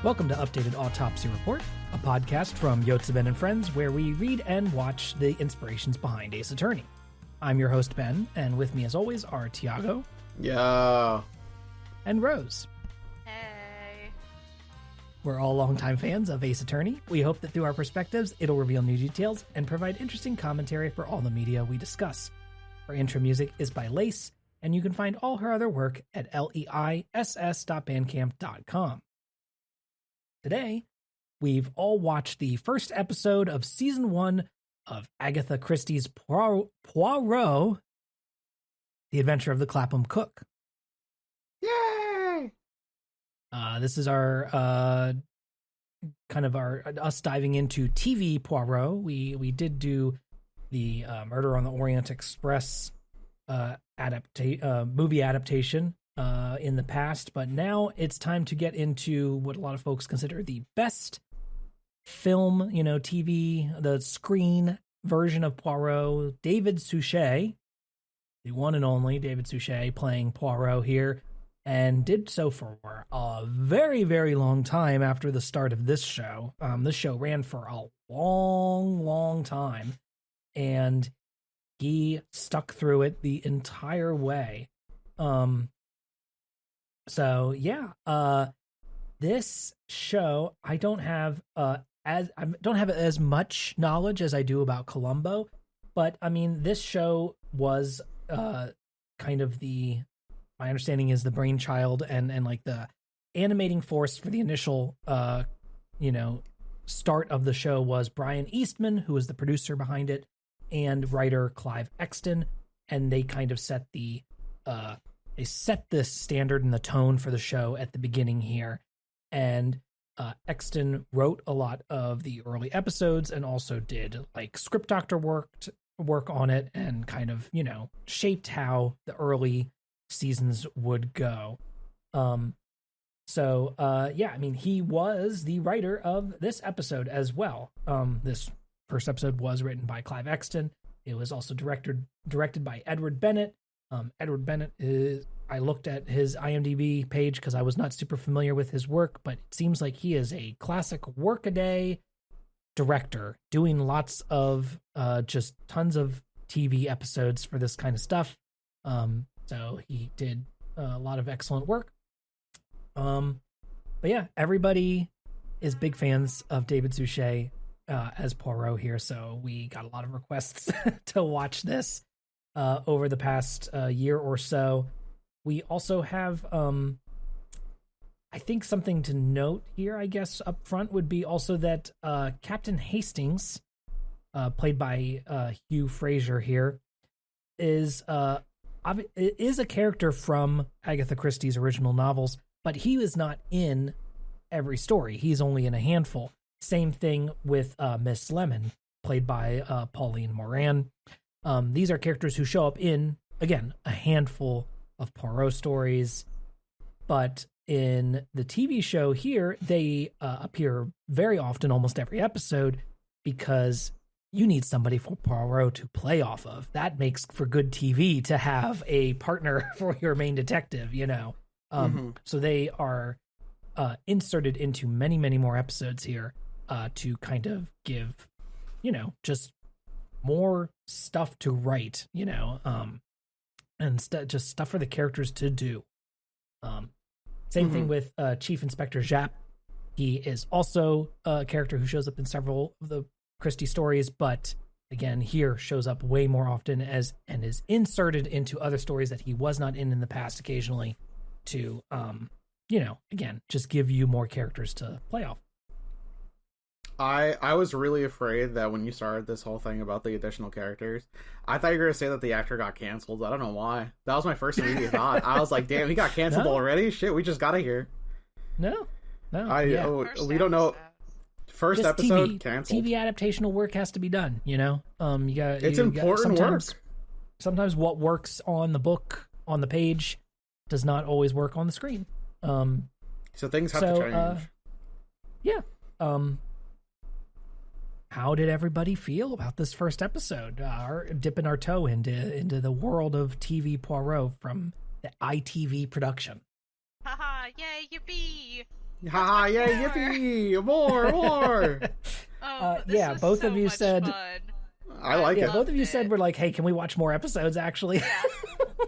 Welcome to Updated Autopsy Report, a podcast from Yotsuben and Friends where we read and watch the inspirations behind Ace Attorney. I'm your host, Ben, and with me as always are Tiago. Yeah. And Rose. Hey. We're all longtime fans of Ace Attorney. We hope that through our perspectives, it'll reveal new details and provide interesting commentary for all the media we discuss. Our intro music is by Lace, and you can find all her other work at leiss.bandcamp.com. Today, we've all watched the first episode of Season 1 of Agatha Christie's Poirot, The Adventure of the Clapham Cook. Yay! This is our us diving into TV Poirot. We did do the Murder on the Orient Express movie adaptation in the past, but now it's time to get into what a lot of folks consider the best film, TV, the screen version of Poirot. David Suchet, the one and only David Suchet, playing Poirot here, and did so for a very, very long time after the start of this show. This show ran for a long, long time, and he stuck through it the entire way. This show, I don't have as much knowledge as I do about Columbo, but I mean, this show was kind of my understanding is the brainchild and like the animating force for the initial start of the show was Brian Eastman, who was the producer behind it, and writer Clive Exton, and they kind of set the standard and the tone for the show at the beginning here. And Exton wrote a lot of the early episodes and also did like script doctor work on it and kind of, shaped how the early seasons would go. He was the writer of this episode as well. This first episode was written by Clive Exton. It was also directed by Edward Bennett. Edward Bennett I looked at his IMDb page because I was not super familiar with his work, but it seems like he is a classic workaday director doing lots of just tons of TV episodes for this kind of stuff. So he did a lot of excellent work. Everybody is big fans of David Suchet as Poirot here, so we got a lot of requests to watch this over the past year or so. We also have, I think something to note here, I guess, up front would be also that Captain Hastings, played by Hugh Fraser here, is a character from Agatha Christie's original novels, but he is not in every story. He's only in a handful. Same thing with Miss Lemon, played by Pauline Moran. These are characters who show up in, again, a handful of Poirot stories, but in the TV show here, they appear very often, almost every episode, because you need somebody for Poirot to play off of. That makes for good TV to have a partner for your main detective, So they are inserted into many, many more episodes here to kind of give, just more stuff to write, and just stuff for the characters to do. Same thing with Chief Inspector Japp. He is also a character who shows up in several of the Christie stories, but again, here shows up way more often and is inserted into other stories that he was not in the past occasionally to, again, just give you more characters to play off. I was really afraid that when you started this whole thing about the additional characters, I thought you were going to say that the actor got canceled. I don't know why. That was my first immediate thought. I was like, damn, he got canceled already? Shit, we just got to hear. No. We don't know. First just episode, TV, canceled. TV adaptational work has to be done, It's important work. Sometimes what works on the book, on the page, does not always work on the screen. So things have to change. How did everybody feel about this first episode? Dipping our toe into the world of TV Poirot from the ITV production. Haha, yay, yippee! Ha! Yay! Yippee! More! Yeah, both of you said. Fun. I like it. Both of you said we're like, hey, can we watch more episodes? Actually, yeah.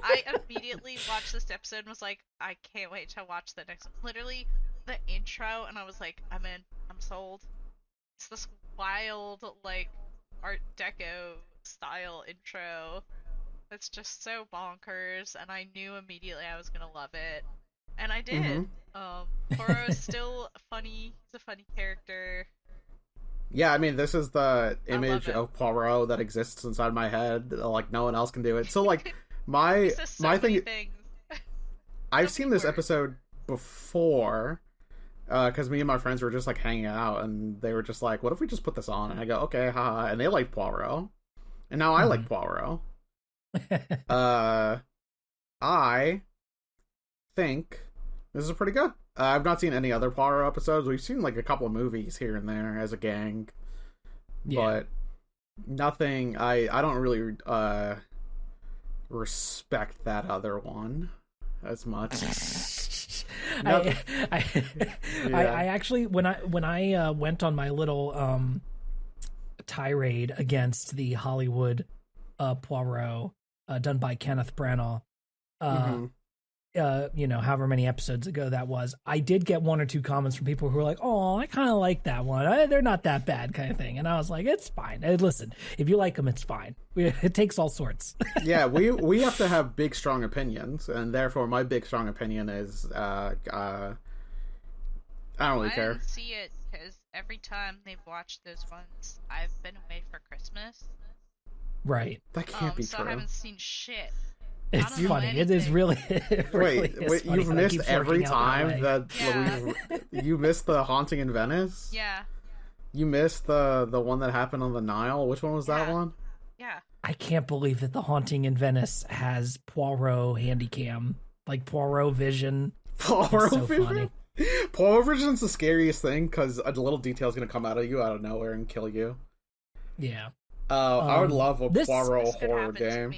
I immediately watched this episode and was like, I can't wait to watch the next one. Literally, the intro, and I was like, I'm in. I'm sold. It's this wild, like, Art Deco style intro. It's just so bonkers, and I knew immediately I was gonna love it, and I did. Poirot is still funny. He's a funny character. Yeah, I mean, this is the image of Poirot that exists inside my head. Like, no one else can do it. So, like, my thing. I've seen this episode before, because me and my friends were just like hanging out, and they were just like, "What if we just put this on?" And I go, "Okay, haha." And they like Poirot, and now I like Poirot. I think this is pretty good. I've not seen any other Poirot episodes. We've seen like a couple of movies here and there as a gang, but nothing. I don't really respect that other one as much. I actually when I went on my little tirade against the Hollywood Poirot done by Kenneth Branagh, however many episodes ago that was, I did get one or two comments from people who were like, "Oh, I kind of like that one. They're not that bad," kind of thing. And I was like, "It's fine. Listen, if you like them, it's fine. It takes all sorts." Yeah, we have to have big, strong opinions, and therefore, my big, strong opinion is I don't really care. I didn't see it because every time they've watched those ones, I've been away for Christmas. Right. That can't be so true. I haven't seen shit. It's funny. It is really. Wait, you've missed every time that you missed the Haunting in Venice? Yeah. You missed the one that happened on the Nile? Which one was that one? Yeah. I can't believe that the Haunting in Venice has Poirot handycam, like Poirot vision. Poirot so vision? Funny. Poirot vision's the scariest thing because a little detail's going to come out of you out of nowhere and kill you. Yeah. I would love a Poirot horror game.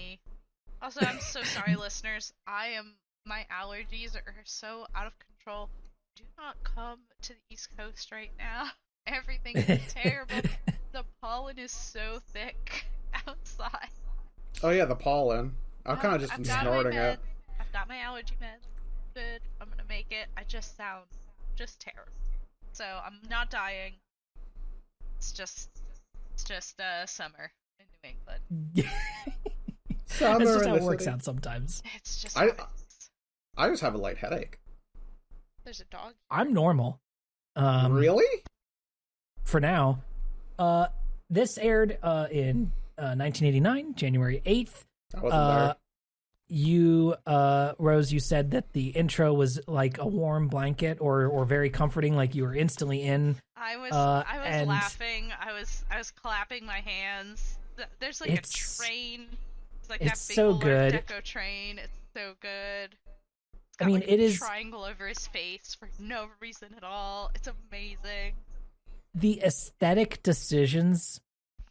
Also, I'm so sorry, listeners. My allergies are so out of control. Do not come to the East Coast right now. Everything is terrible. The pollen is so thick outside. Oh yeah, the pollen. I'm kind of just snorting it. I've got my allergy med. Good. I'm gonna make it. I just sound terrible. So I'm not dying. It's just summer in New England. Summer That's just how it works city. out sometimes. It's just I just have a light headache. There's a dog. I'm normal. Really? For now. This aired in 1989, January 8th. I wasn't there. You, Rose, you said that the intro was like a warm blanket or very comforting, like you were instantly in. I was laughing. I was clapping my hands. There's like a train. It's like that big old Art Deco train. It's so good. It's got, it is a triangle over his face for no reason at all. It's amazing. The aesthetic decisions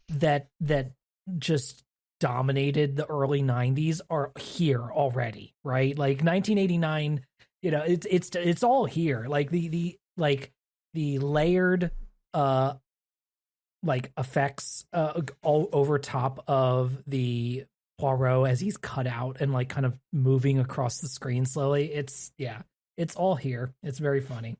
that just dominated the early 90s are here already, right? Like 1989, it's all here. Like the layered like effects all over top of the Poirot as he's cut out and like kind of moving across the screen slowly. It's all here. It's very funny.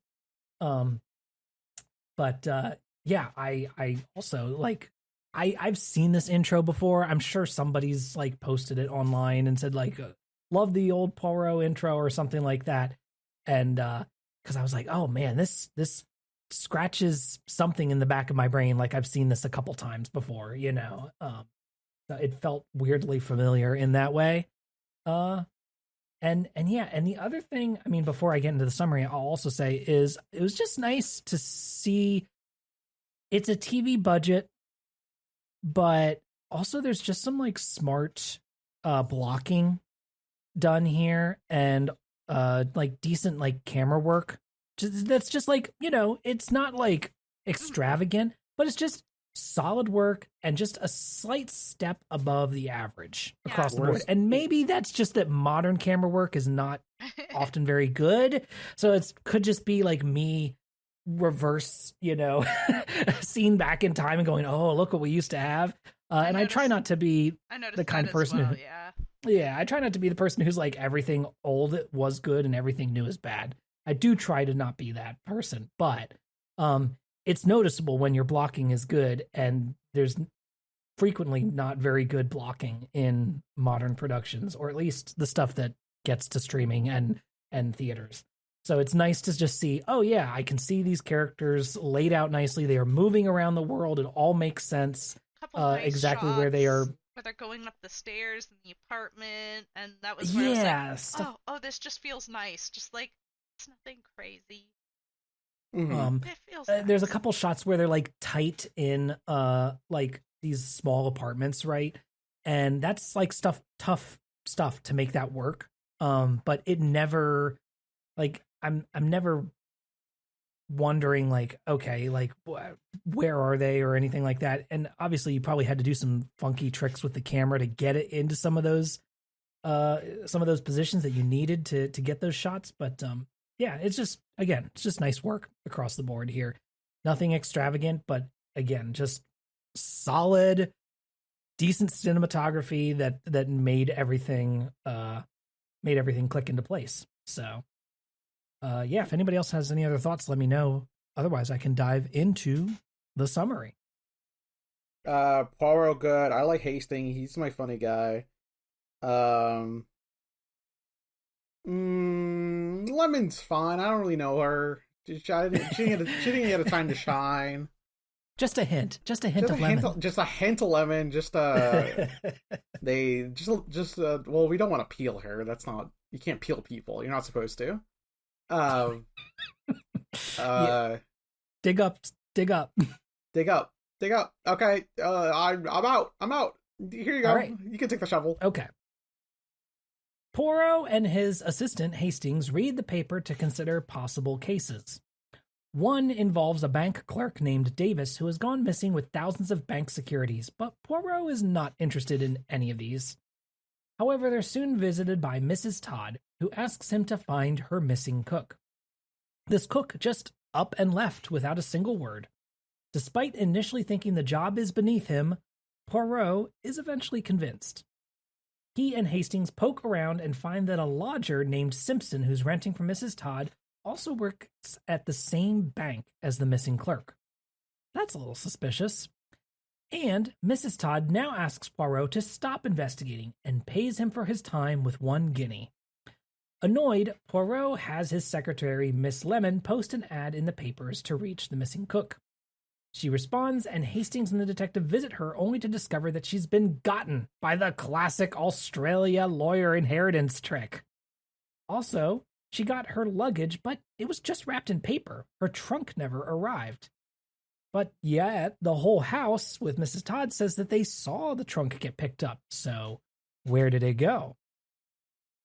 But I also like I've seen this intro before. I'm sure somebody's like posted it online and said like love the old Poirot intro or something like that. And because I was like, oh man, this scratches something in the back of my brain. Like I've seen this a couple times before, So it felt weirdly familiar in that way. And the other thing, I mean, before I get into the summary, I'll also say is it was just nice to see it's a TV budget, but also there's just some like smart blocking done here and like decent like camera work. That's just like, it's not like extravagant, but it's just solid work and just a slight step above the average across the board. And maybe that's just that modern camera work is not often very good. So it could just be like me reverse, seen back in time and going, oh, look what we used to have. And I try not to be the kind of person who, yeah, I try not to be the person who's like everything old was good and everything new is bad. I do try to not be that person, but it's noticeable when your blocking is good, and there's frequently not very good blocking in modern productions, or at least the stuff that gets to streaming and theaters. So it's nice to just see, oh yeah, I can see these characters laid out nicely. They are moving around the world. It all makes sense. Nice exactly where they are. Where they're going up the stairs in the apartment, and that was where I was like, oh, this just feels nice. Just like, it's nothing crazy. Mm-hmm. It feels nice. There's a couple shots where they're like tight in like these small apartments, right? And that's like tough stuff to make that work. But it never, like, I'm never wondering like, okay, like where are they or anything like that. And obviously you probably had to do some funky tricks with the camera to get it into some of those positions that you needed to get those shots. But yeah, it's just nice work across the board here. Nothing extravagant, but again, just solid, decent cinematography that made everything click into place. So yeah, if anybody else has any other thoughts, let me know. Otherwise, I can dive into the summary. Poirot good. I like Hastings. He's my funny guy. Lemon's fine. I don't really know her. She didn't get a time to shine. Just a hint of lemon. Just a hint of lemon. Just well, we don't want to peel her. That's not. You can't peel people. You're not supposed to. Yeah. Dig up. Okay. I'm out. Here you go. Right. You can take the shovel. Okay. Poirot and his assistant Hastings read the paper to consider possible cases. One involves a bank clerk named Davis who has gone missing with thousands of bank securities, but Poirot is not interested in any of these. However, they're soon visited by Mrs. Todd, who asks him to find her missing cook. This cook just up and left without a single word. Despite initially thinking the job is beneath him, Poirot is eventually convinced. He and Hastings poke around and find that a lodger named Simpson, who's renting from Mrs. Todd, also works at the same bank as the missing clerk. That's a little suspicious. And Mrs. Todd now asks Poirot to stop investigating and pays him for his time with 1 guinea. Annoyed, Poirot has his secretary, Miss Lemon, post an ad in the papers to reach the missing cook. She responds, and Hastings and the detective visit her only to discover that she's been gotten by the classic Australia lawyer inheritance trick. Also, she got her luggage, but it was just wrapped in paper. Her trunk never arrived. But yet, the whole house with Mrs. Todd says that they saw the trunk get picked up. So, where did it go?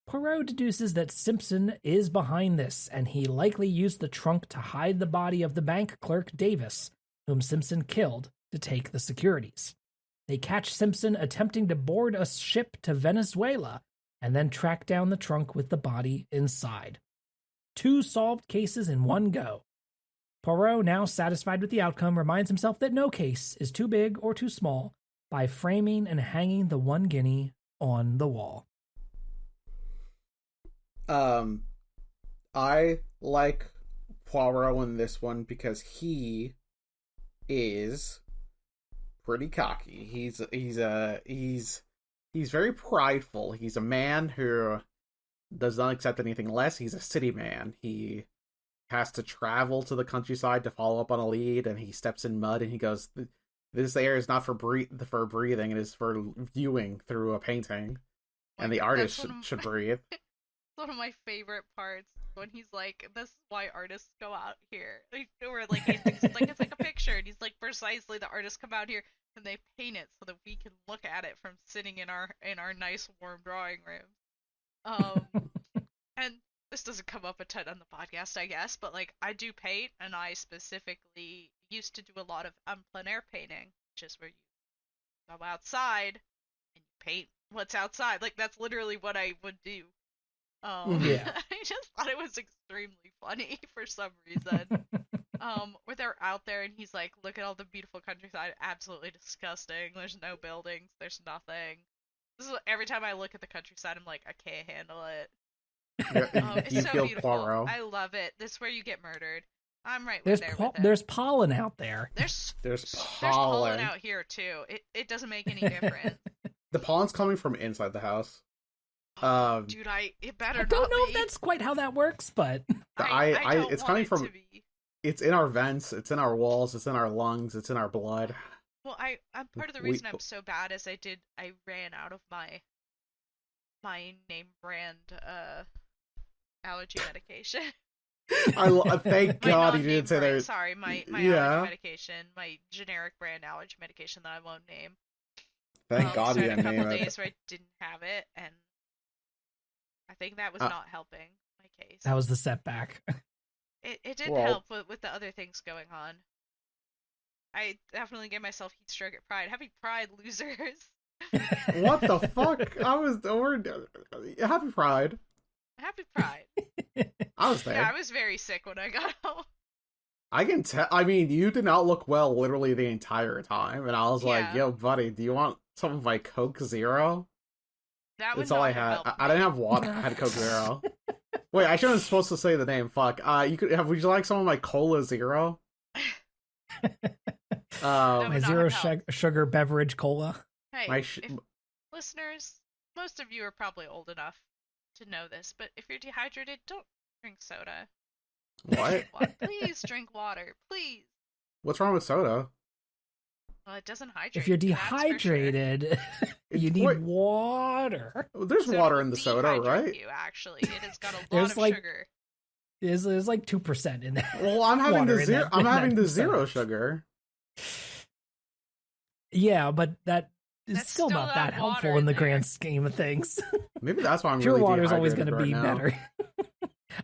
Poirot deduces that Simpson is behind this, and he likely used the trunk to hide the body of the bank clerk Davis, whom Simpson killed to take the securities. They catch Simpson attempting to board a ship to Venezuela and then track down the trunk with the body inside. 2 solved cases in one go. Poirot, now satisfied with the outcome, reminds himself that no case is too big or too small by framing and hanging the 1 guinea on the wall. I like Poirot in this one because he is pretty cocky. He's very prideful. He's a man who does not accept anything less. He's a city man. He has to travel to the countryside to follow up on a lead, and he steps in mud and he goes, "This air is not for breathing. It is for viewing through a painting, and the artist should breathe." One of my favorite parts when he's like, "This is why artists go out here." Or like he thinks it's like a picture, and he's like, precisely, the artists come out here and they paint it so that we can look at it from sitting in our nice warm drawing room. And this doesn't come up a ton on the podcast, I guess, but like I do paint, and I specifically used to do a lot of plein air painting, which is where you go outside and you paint what's outside. Like that's literally what I would do. Yeah. I just thought it was extremely funny for some reason. Where they're out there and he's like, look at all the beautiful countryside, absolutely disgusting. There's no buildings, there's nothing. This is every time I look at the countryside, I'm like, I can't handle it. It's so beautiful. Poirot. I love it. This is where you get murdered. I'm right there with it. There's pollen out there. There's pollen. There's pollen out here too. It doesn't make any difference. The pollen's coming from inside the house. Dude, it better not be. I don't know if that's quite how that works, but it's coming from. It's in our vents. It's in our walls. It's in our lungs. It's in our blood. Well, I'm part of the reason I'm so bad is I ran out of my name brand allergy medication. Thank God he didn't say that. Sorry, my allergy medication, my generic brand allergy medication that I won't name. Thank God he didn't name it. A couple days where I didn't have it, and I think that was not helping my case. That was the setback. It didn't help with the other things going on. I definitely gave myself heat stroke at Pride. Happy Pride, losers! What the fuck? Happy Pride. Happy Pride. I was there. Yeah, I was very sick when I got home. I can tell. I mean, you did not look well literally the entire time, and I was like, "Yo, buddy, do you want some of my Coke Zero?" That's all I had. I didn't have water. I had Coke Zero. Wait, I shouldn't supposed to say the name. Fuck. Would you like some of my Cola Zero? My zero sugar beverage cola. Hey, listeners, most of you are probably old enough to know this, but if you're dehydrated, don't drink soda. What? Please drink water, please. What's wrong with soda? Well, it doesn't hydrate. If you're dehydrated, you need water. There's water in the soda, right? Actually, it has got a lot of sugar. There's like 2% in there. Well, I'm having the zero sugar. Yeah, but that's still not that helpful in the grand scheme of things. Maybe that's why I'm pure really water is always going to be now. better.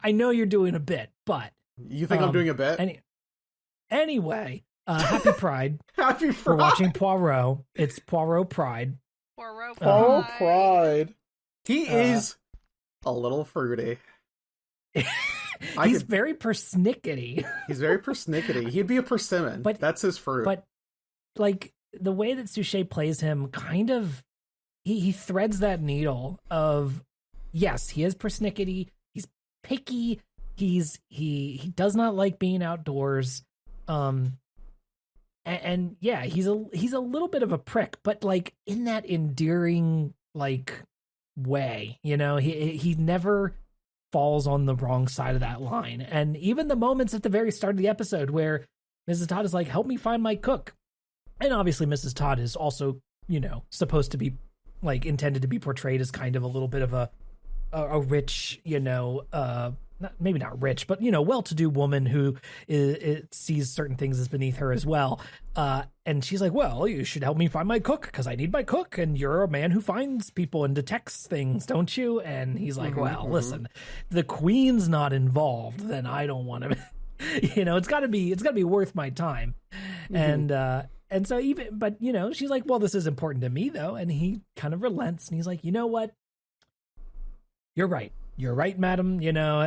I know you're doing a bit, but you think I'm doing a bit? Anyway, happy Pride. Happy Pride for watching Poirot. It's Poirot Pride. Poirot Pride. He is a little fruity. He's very persnickety. He's very persnickety. He'd be a persimmon. But that's his fruit. But like the way that Suchet plays him, kind of, he threads that needle of, yes, he is persnickety. He's picky. He does not like being outdoors. And yeah, he's a little bit of a prick, but like in that endearing like way, you know, he never falls on the wrong side of that line. And even the moments at the very start of the episode where Mrs. Todd is like, help me find my cook. And obviously Mrs. Todd is also, you know, supposed to be like intended to be portrayed as kind of a little bit of a rich, you know, maybe not rich, but, you know, well-to-do woman who sees certain things as beneath her as well. And she's like, well, you should help me find my cook because I need my cook. And you're a man who finds people and detects things, don't you? And he's like, listen, the queen's not involved, then I don't want to, you know, it's gotta be worth my time. And so but you know, she's like, well, this is important to me though. And he kind of relents and he's like, you know what? You're right, madam. You know,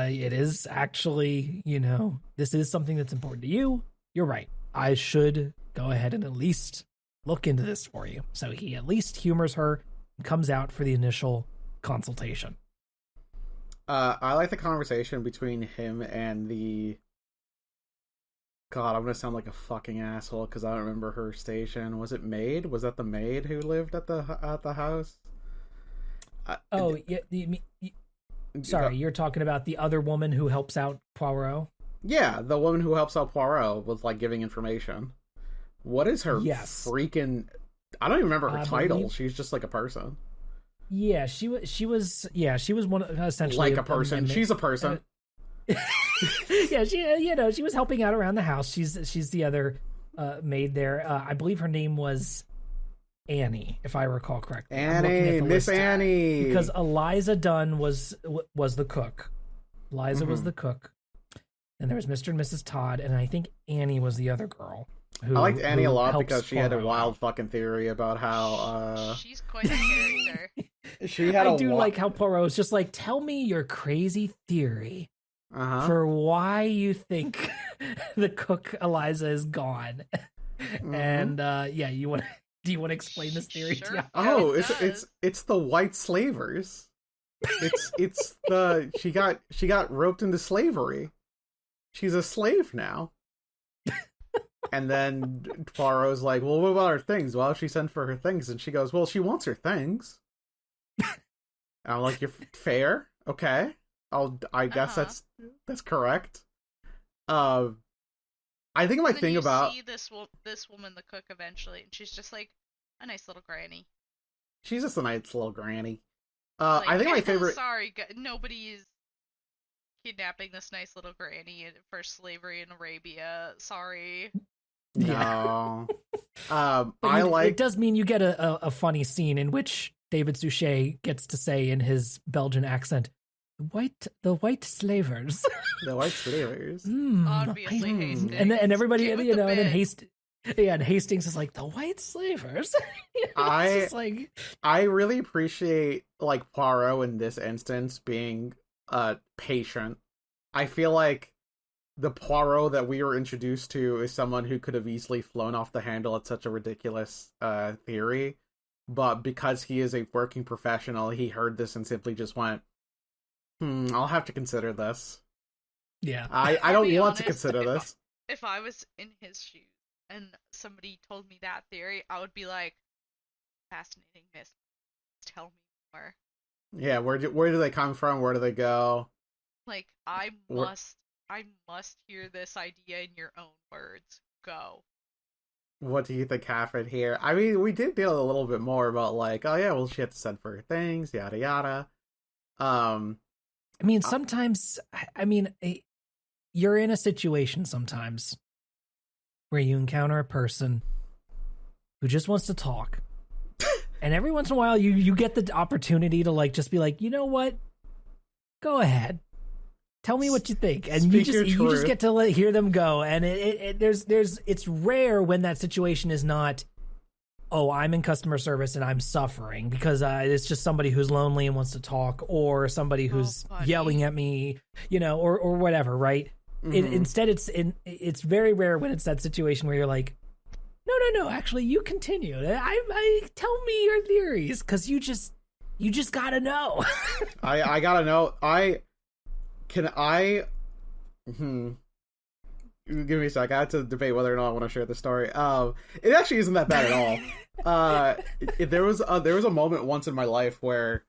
it is actually, you know, this is something that's important to you. You're right. I should go ahead and at least look into this for you. So he at least humors her and comes out for the initial consultation. I like the conversation between him and the... God, I'm going to sound like a fucking asshole because I don't remember her station. Was it maid? Was that the maid who lived at the house? Sorry, you're talking about the other woman who helps out Poirot? Yeah, the woman who helps out Poirot with, like, giving information. What is her freaking... I don't even remember her title. She's just, like, a person. Yeah, she was one of, essentially... Like a person. She's a person. Yeah, she was helping out around the house. She's the other maid there. I believe her name was Annie, if I recall correctly. Miss Annie. Because Eliza Dunn was the cook. Eliza was the cook. And there was Mr. and Mrs. Todd, and I think Annie was the other girl. I liked Annie a lot because she had a wild fucking theory about how... She's quite a character. She had I do like how Poirot's just like, tell me your crazy theory for why you think the cook Eliza is gone. And do you want to explain this theory? Sure. Tiago? Oh, it's the white slavers. It's the she got roped into slavery. She's a slave now. And then Poirot's like, well, what about her things? Well, she sent for her things, and she goes, well, she wants her things. And I'm like, you're fair, okay. I guess that's correct. I think my thing about see this woman, the cook, eventually, and she's just like a nice little granny. She's just a nice little granny. I think my favorite. Sorry, nobody is kidnapping this nice little granny for slavery in Arabia. Sorry. No. It does mean you get a funny scene in which David Suchet gets to say in his Belgian accent, the white slavers. The white slavers. Obviously, Hastings. And everybody, and then Hastings is like, the white slavers. I really appreciate like Poirot in this instance being patient. I feel like the Poirot that we were introduced to is someone who could have easily flown off the handle at such a ridiculous theory, but because he is a working professional, he heard this and simply just went, I'll have to consider this. Yeah. I don't want to consider this. If I was in his shoes and somebody told me that theory, I would be like, fascinating, miss. Tell me more. Yeah, where do they come from? Where do they go? Like, I must hear this idea in your own words. Go. What do you think happened here? I mean, we did deal a little bit more about like, oh yeah, well, she had to send for her things, yada yada. I mean, sometimes, you're in a situation sometimes where you encounter a person who just wants to talk. And every once in a while, you get the opportunity to like just be like, you know what? Go ahead. Tell me what you think, and you just get to hear them go. And it's rare when that situation is not, oh, I'm in customer service and I'm suffering because it's just somebody who's lonely and wants to talk, or somebody who's yelling at me, or whatever, right? Mm-hmm. Instead, it's very rare when it's that situation where you're like, no, actually, you continue. I tell me your theories because you just gotta know. I gotta know. Give me a sec. I had to debate whether or not I want to share the story. It actually isn't that bad at all. There was a moment once in my life where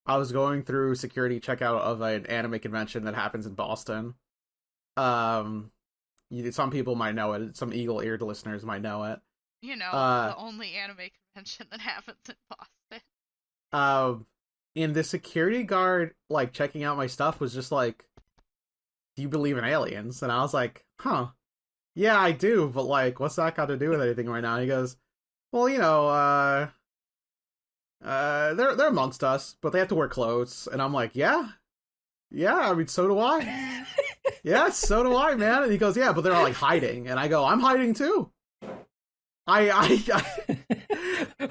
I was going through security checkout of an anime convention that happens in Boston. Some people might know it. Some eagle-eared listeners might know it. The only anime convention that happens in Boston. And the security guard, like, checking out my stuff was just like, do you believe in aliens? And I was like, yeah, I do, but, like, what's that got to do with anything right now? And he goes, well, they're amongst us, but they have to wear clothes. And I'm like, yeah, I mean, so do I. Yeah, so do I, man. And he goes, yeah, but they're all, like, hiding. And I go, I'm hiding, too.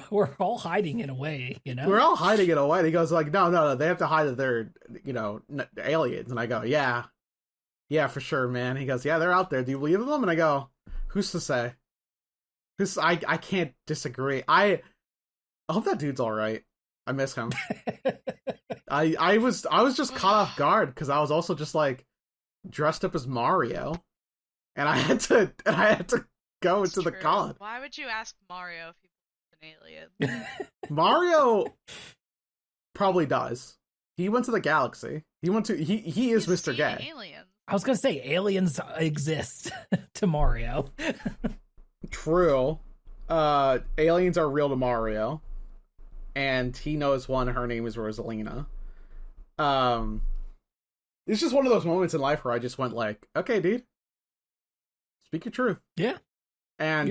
We're all hiding in a way, We're all hiding in a way. And he goes like, no, they have to hide that they're, aliens. And I go, yeah, for sure, man. He goes, yeah, they're out there. Do you believe in them? And I go, who's to say? I can't disagree. I hope that dude's all right. I miss him. I was just caught off guard because I was also just like dressed up as Mario, and I had to go into the con. Why would you ask Mario if he was an alien? Mario probably does. He went to the galaxy. He is Mr. Gay. Aliens. I was gonna say aliens exist to Mario. True. Aliens are real to Mario. And he knows one, her name is Rosalina. It's just one of those moments in life where I just went like, okay, dude. Speak your truth. Yeah. And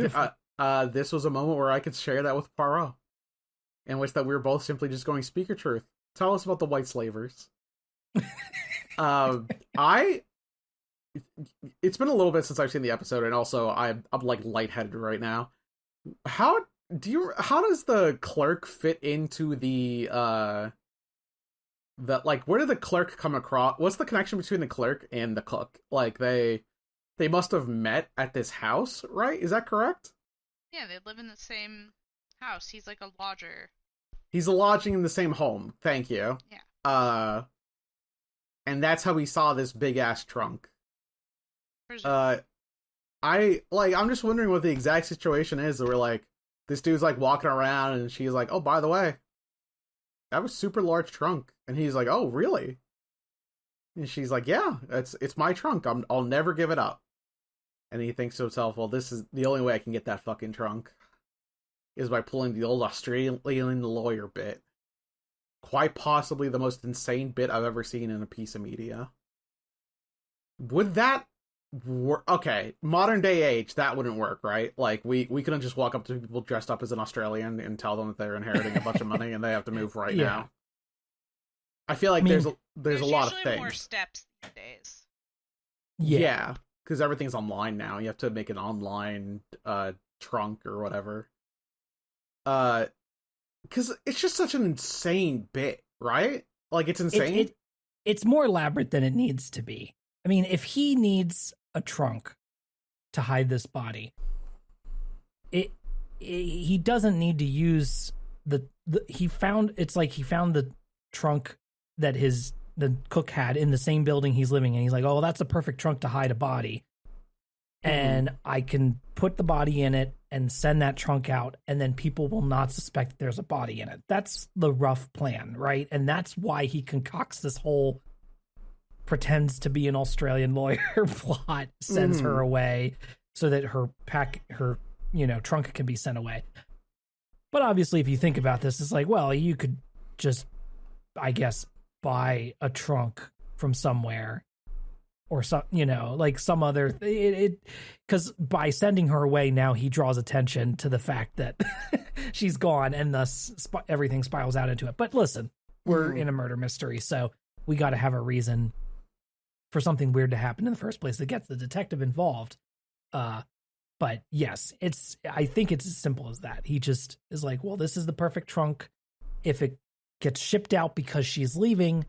this was a moment where I could share that with Poirot. In which that we were both simply just going, speak your truth. Tell us about the white slavers. It's been a little bit since I've seen the episode, and also I'm like lightheaded right now. How does the clerk fit into the that, like, where did the clerk come across? What's the connection between the clerk and the cook? Like, they must have met at this house, right? Is that correct? Yeah, they live in the same house. He's like a lodger. He's lodging in the same home. Thank you. Yeah. And that's how we saw this big ass trunk. Presumably. I'm just wondering what the exact situation is. Where, like, this dude's, like, walking around and she's like, oh, by the way, that was super large trunk. And he's like, oh, really? And she's like, yeah, it's my trunk. I'll never give it up. And he thinks to himself, well, this is the only way I can get that fucking trunk is by pulling the old Australian lawyer bit. Quite possibly the most insane bit I've ever seen in a piece of media. Would that work? Okay, modern day age, that wouldn't work, right? Like, we couldn't just walk up to people dressed up as an Australian and tell them that they're inheriting a bunch of money and they have to move right now. I feel like there's a lot of things. More steps these days. Yeah, because everything's online now. You have to make an online trunk or whatever. Because it's just such an insane bit, right? Like, it's insane. It's more elaborate than it needs to be. I mean, if he needs a trunk to hide this body, he doesn't need to use he found the trunk that the cook had in the same building he's living in. He's like, oh, that's a perfect trunk to hide a body. And I can put the body in it and send that trunk out, and then people will not suspect there's a body in it. That's the rough plan, right? And that's why he concocts this whole pretends to be an Australian lawyer plot, sends her away so that her trunk can be sent away. But obviously, if you think about this, it's like, well, you could just, I guess, buy a trunk from somewhere. Or some, like some other, because by sending her away now, he draws attention to the fact that she's gone, and thus everything spirals out into it. But listen, we're in a murder mystery, so we got to have a reason for something weird to happen in the first place that gets the detective involved. But yes, I think it's as simple as that. He just is like, well, this is the perfect trunk. If it gets shipped out because she's leaving,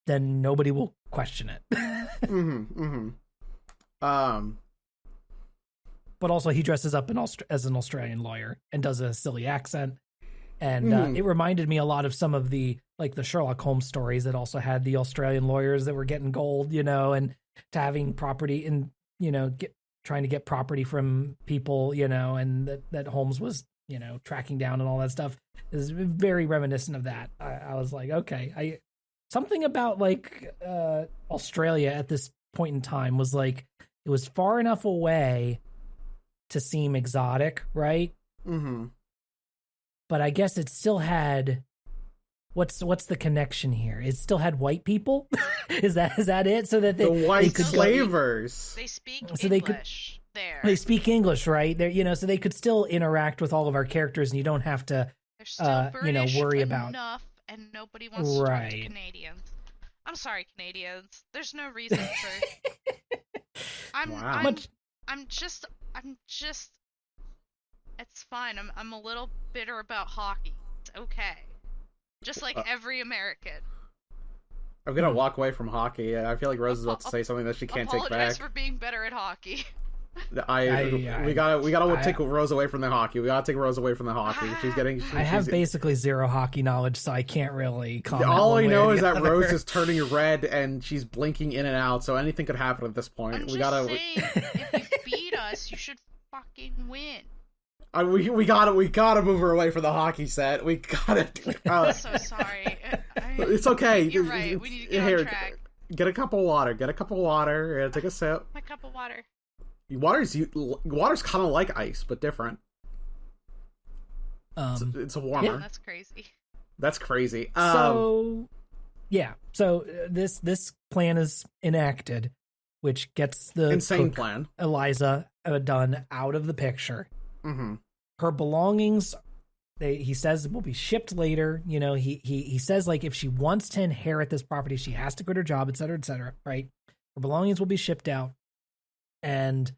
then nobody will question it. But also he dresses up as an Australian lawyer and does a silly accent. And it reminded me a lot of some of the Sherlock Holmes stories that also had the Australian lawyers that were getting gold, and to having property and, trying to get property from people, and that Holmes was, tracking down and all that stuff is very reminiscent of that. I was like, okay, something about Australia at this point in time was like, it was far enough away to seem exotic, right? But I guess it still had, what's the connection here? It still had white people? is that it? So that the white slavers. They speak English there. They speak English, right? They're, so they could still interact with all of our characters, and you don't have to, they're still British worry about enough. And nobody wants to talk to Canadians. I'm sorry, Canadians. There's no reason for. I'm just. It's fine. I'm a little bitter about hockey. It's okay. Just like every American. I'm gonna walk away from hockey. I feel like Rose is about to say something that she can't take back. Apologize for being better at hockey. We gotta take Rose away from the hockey. We gotta take Rose away from the hockey. I have basically zero hocky knowledge, so I can't really comment. All I know is that Rose is turning red and she's blinking in and out, so anything could happen at this point. I'm just saying, if you beat us, you should fucking win. We gotta move her away from the hockey set. We gotta. I'm so sorry. It's okay. You're right. We need to get on track. Get a cup of water. Take a sip. My cup of water. Water's kind of like ice, but different. It's a warmer. Yeah, that's crazy. So this plan is enacted, which gets the insane plan Eliza done out of the picture. Her belongings, he says, will be shipped later. He says, like, if she wants to inherit this property, she has to quit her job, et cetera, right? Her belongings will be shipped out. And,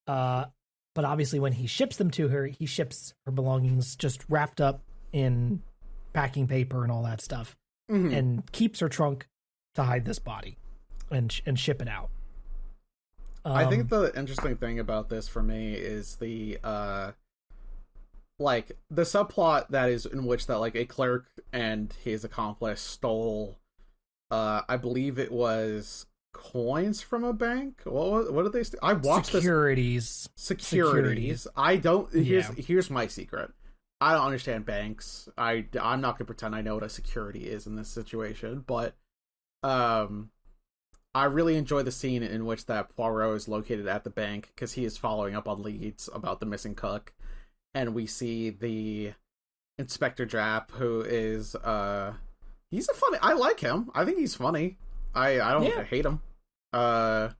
but obviously when he ships them to her, he ships her belongings just wrapped up in packing paper and all that stuff, and keeps her trunk to hide this body and ship it out. I think the interesting thing about this for me is the like the subplot that is in which that like a clerk and his accomplice stole I believe it was coins from a bank. What did they steal? I watched Securities. I don't here's my secret. I don't understand banks. I'm not going to pretend I know what a security is in this situation, but I really enjoy the scene in which that Poirot is located at the bank because he is following up on leads about the missing cook, and we see the Inspector Japp, who is he's a funny. I like him. I think he's funny. I don't hate him. I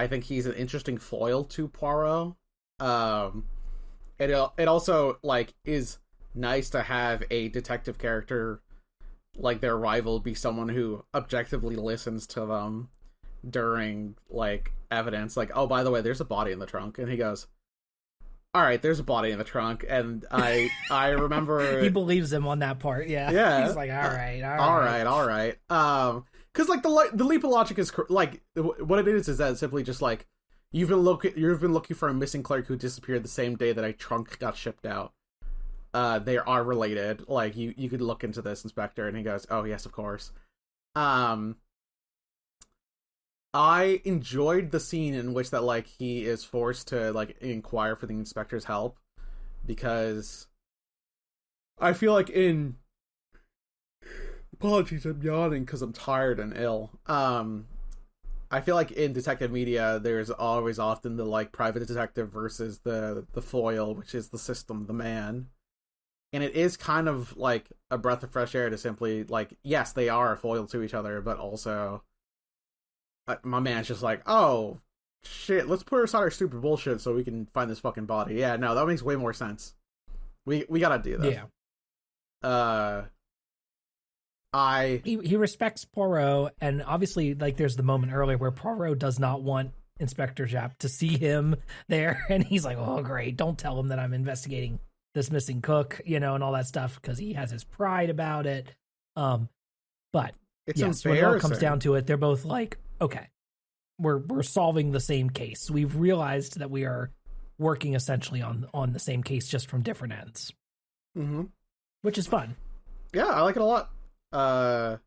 think he's an interesting foil to Poirot. It also like is nice to have a detective character like their rival be someone who objectively listens to them during like evidence, like, oh, by the way, there's a body in the trunk, and he goes, all right, there's a body in the trunk, and I remember he believes him on that part. Yeah, he's like, all right. Because like the leap of logic is like what it is that it's simply just like you've been looking for a missing clerk who disappeared the same day that a trunk got shipped out. They are related. Like you could look into this, Inspector, and he goes, oh yes, of course. I enjoyed the scene in which that like he is forced to like inquire for the inspector's help, because I feel like apologies, I'm yawning because I'm tired and ill. I feel like in detective media, there's always often the like private detective versus the foil, which is the system, the man. And it is kind of like a breath of fresh air to simply like, yes, they are a foil to each other, but also my man's just like, oh shit, let's put aside our stupid bullshit so we can find this fucking body. Yeah, no, that makes way more sense. We gotta do that. Yeah. He respects Poirot, and obviously, like, there's the moment earlier where Poirot does not want Inspector Japp to see him there, and he's like, oh great, don't tell him that I'm investigating this missing cook, and all that stuff, because he has his pride about it. But it's yes, when it all comes down to it, they're both like, okay, we're solving the same case. We've realized that we are working essentially on the same case, just from different ends. Mm-hmm. Which is fun. Yeah, I like it a lot. I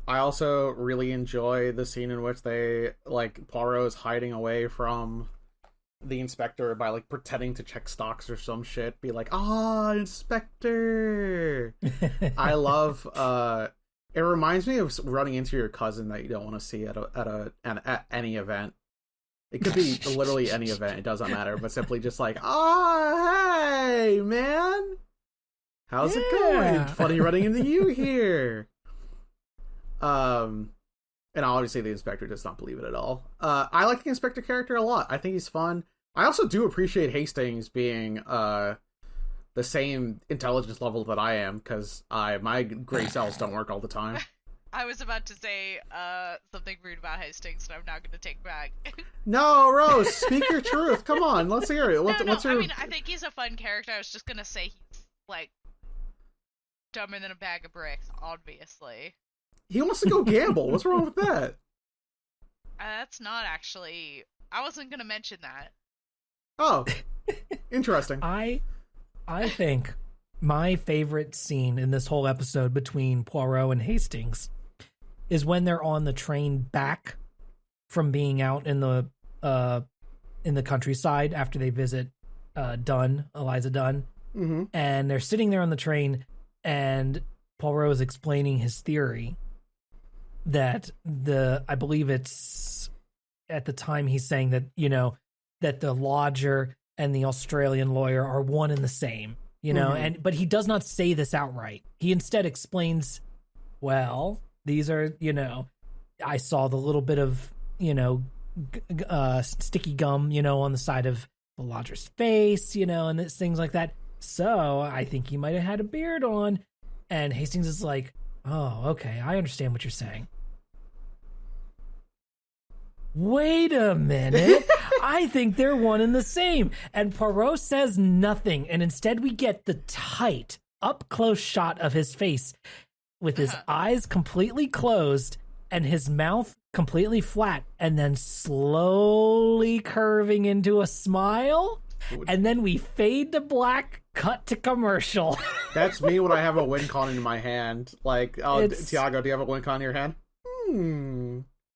also really enjoy the scene in which they like Poirot is hiding away from the inspector by like pretending to check stocks or some shit. Be like, Inspector. I love. It reminds me of running into your cousin that you don't want to see at any event. It could be literally any event. It doesn't matter. But simply just like, hey, man. How's it going? Funny running into you here. And obviously the inspector does not believe it at all. I like the inspector character a lot. I think he's fun. I also do appreciate Hastings being the same intelligence level that I am, because my gray cells don't work all the time. I was about to say something rude about Hastings, and I'm not going to take back. No, Rose, speak your truth. Come on, let's hear it. What's your... I mean, I think he's a fun character. I was just going to say he's, like, dumber than a bag of bricks, obviously. He wants to go gamble. What's wrong with that? That's not actually... I wasn't going to mention that. Oh, interesting. I think my favorite scene in this whole episode between Poirot and Hastings is when they're on the train back from being out in the countryside after they visit Eliza Dunn. Mm-hmm. And they're sitting there on the train, and Poirot is explaining his theory that I believe it's at the time he's saying that, that the lodger and the Australian lawyer are one and the same, but he does not say this outright. He instead explains, well, these are, I saw the little bit of, sticky gum, on the side of the lodger's face, and things like that. So I think he might have had a beard on. And Hastings is like, oh, okay, I understand what you're saying. Wait a minute. I think they're one and the same. And Poirot says nothing. And instead we get the tight up close shot of his face with his eyes completely closed and his mouth completely flat, and then slowly curving into a smile, and then we fade to black, cut to commercial. That's me when I have a win con in my hand. Like, oh, Tiago, do you have a win con in your hand?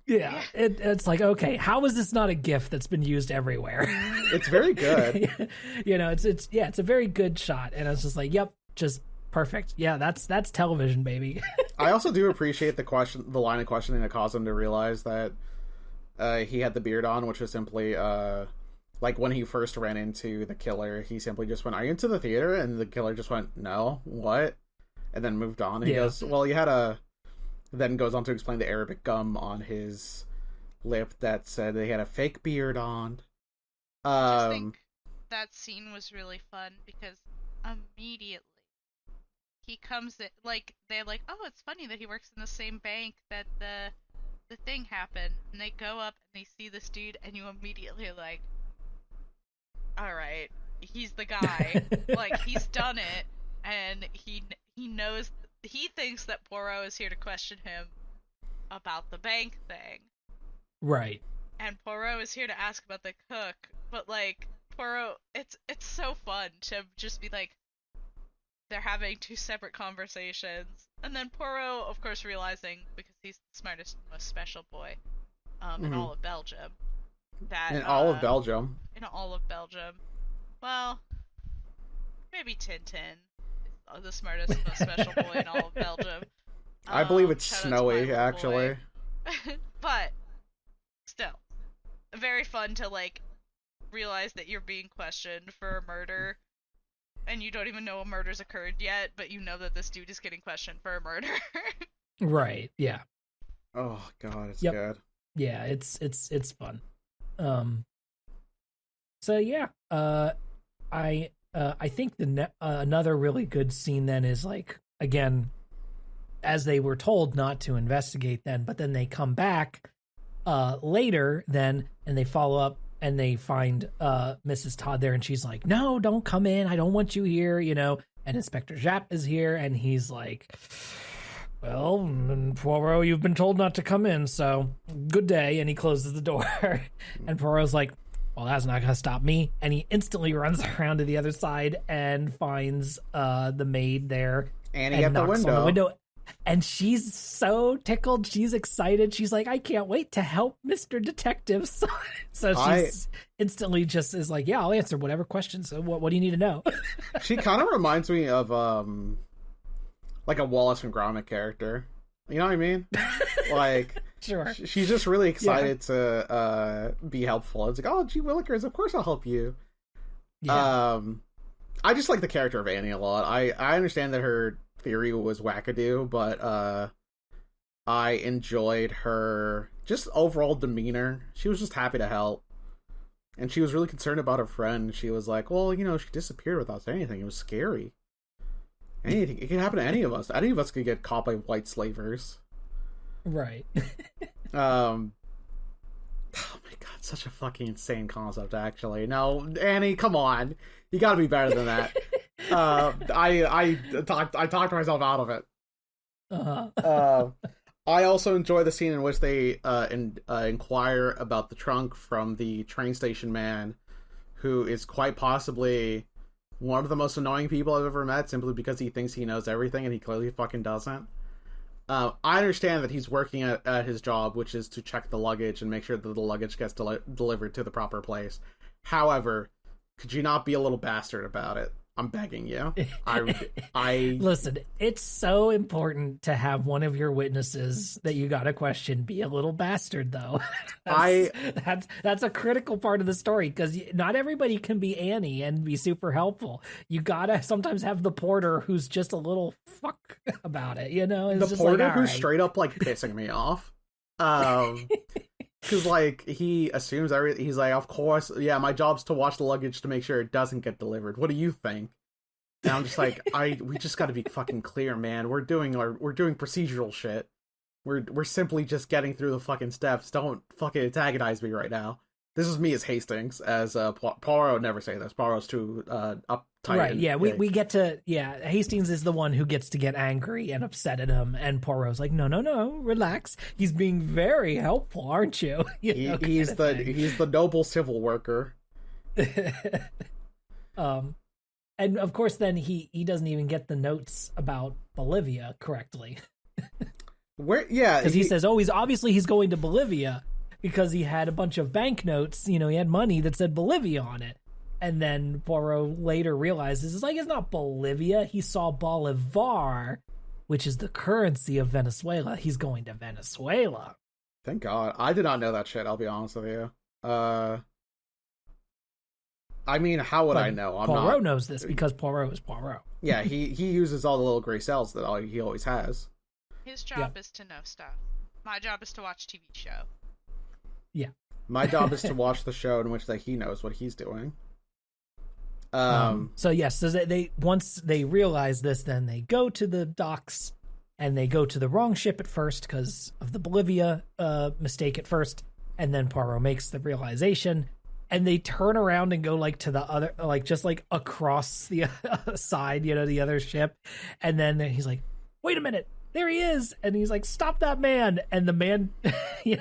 Yeah, it's like, okay, how is this not a GIF that's been used everywhere? It's very good. It's a very good shot, and I was just like, yep, just perfect. Yeah, that's television, baby. I also do appreciate the line of questioning that caused him to realize that he had the beard on, which was simply like when he first ran into the killer, he simply just went, "Are you into the theater?" And the killer just went, "No, what?" And then moved on. And he goes, "Well, you had a." Then goes on to explain the Arabic gum on his lip that said they had a fake beard on. I just think that scene was really fun because immediately he comes in, like, they're like, oh, it's funny that he works in the same bank that the thing happened, and they go up and they see this dude, and you immediately are like, all right, he's the guy. Like, he's done it, and he knows. He thinks that Poirot is here to question him about the bank thing. Right. And Poirot is here to ask about the cook. But, like, Poirot, it's so fun to just be like, they're having two separate conversations. And then Poirot, of course, realizing, because he's the smartest, most special boy in all of Belgium. In all of Belgium. In all of Belgium. Well, maybe Tintin. The smartest, most special boy in all of Belgium. I believe it's snowy, actually. But, still, very fun to, like, realize that you're being questioned for a murder, and you don't even know a murder's occurred yet, but you know that this dude is getting questioned for a murder. Right, yeah. Oh, God, it's good. Yeah, it's fun. So, yeah, I think another really good scene then is, like, again, as they were told not to investigate then, but then they come back later then, and they follow up and they find Mrs. Todd there, and she's like, no, don't come in, I don't want you here, you know. And Inspector Japp is here, and he's like, well, Poirot, you've been told not to come in, so good day. And he closes the door. And Poirot's like, well, that's not going to stop me. And he instantly runs around to the other side and finds the maid there. Annie at the window. And she's so tickled. She's excited. She's like, I can't wait to help Mr. Detective. So she's instantly just is like, yeah, I'll answer whatever questions. What do you need to know? She kind of reminds me of like a Wallace and Gromit character. You know what I mean? Like, sure. She's just really excited to be helpful. It's like, oh, gee willikers, of course I'll help you. Yeah. I just like the character of Annie a lot. I understand that her theory was wackadoo, but I enjoyed her just overall demeanor. She was just happy to help. And she was really concerned about her friend. She was like, well, you know, she disappeared without saying anything. It was scary. Anything. It could happen to any of us. Any of us could get caught by white slavers. Right. Oh my god, such a fucking insane concept, actually. No, Annie, come on. You gotta be better than that. I talked myself out of it. I also enjoy the scene in which they inquire about the trunk from the train station man, who is quite possibly one of the most annoying people I've ever met, simply because he thinks he knows everything and he clearly fucking doesn't. I understand that he's working at his job, which is to check the luggage and make sure that the luggage gets delivered to the proper place. However, could you not be a little bastard about it? I'm begging you. I Listen, it's so important to have one of your witnesses that you got to question be a little bastard, though. That's a critical part of the story, because not everybody can be Annie and be super helpful. You gotta sometimes have the porter who's just a little fuck about it, you know? It's the just porter like, who's right. straight up like pissing me off. Because, like, he assumes everything. He's like, of course, yeah, my job's to watch the luggage to make sure it doesn't get delivered. What do you think? And I'm just like, we just got to be fucking clear, man. We're doing procedural shit. We're simply just getting through the fucking steps. Don't fucking antagonize me right now. This is me as Hastings, as Poirot would never say this. Poirot's too Right, yeah, we get to, Hastings is the one who gets to get angry and upset at him, and Poirot's like, no, relax. He's being very helpful, aren't you? He's the noble civil worker. And of course then he doesn't even get the notes about Bolivia correctly. Because he says, he's going to Bolivia because he had a bunch of banknotes, he had money that said Bolivia on it. And then Poirot later realizes, it's not Bolivia. He saw Bolivar, which is the currency of Venezuela. He's going to Venezuela. Thank God. I did not know that shit, I'll be honest with you. I mean, how would I know? Poirot knows this because Poirot is Poirot. Yeah, he uses all the little gray cells that he always has. His job is to know stuff. My job is to watch TV show. Yeah. My job is to watch the show in which he knows what he's doing. So they once they realize this, then they go to the docks, and they go to the wrong ship at first because of the Bolivia mistake at first, and then Poirot makes the realization, and they turn around and go to the other, just across the side, the other ship, and then he's like, wait a minute, there he is, and he's like, stop that man, and the man he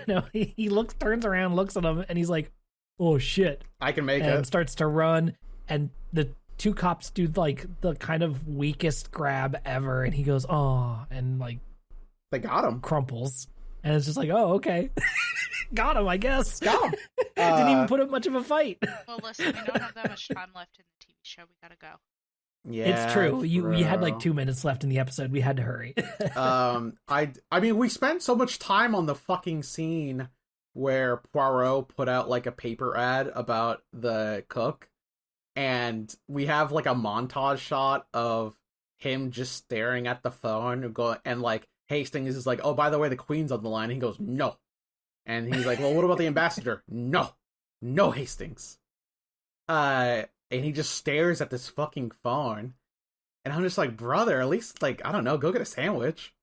turns around, looks at him, and he's like, oh shit, I can make it, and starts to run. And the two cops do the kind of weakest grab ever, and he goes, oh, and they got him, crumples, and it's just like, oh, okay. Got him, I guess. Got him. Didn't even put up much of a fight. Well, listen, we don't have that much time left in the TV show. We gotta go. Yeah, it's true. You had 2 minutes left in the episode. We had to hurry. I mean, we spent so much time on the fucking scene where Poirot put out a paper ad about the cook. And we have a montage shot of him just staring at the phone and Hastings is like, oh, by the way, the Queen's on the line. And he goes, no. And he's like, well, what about the ambassador? No Hastings. And he just stares at this fucking phone. And I'm just like, brother, at least I don't know, go get a sandwich.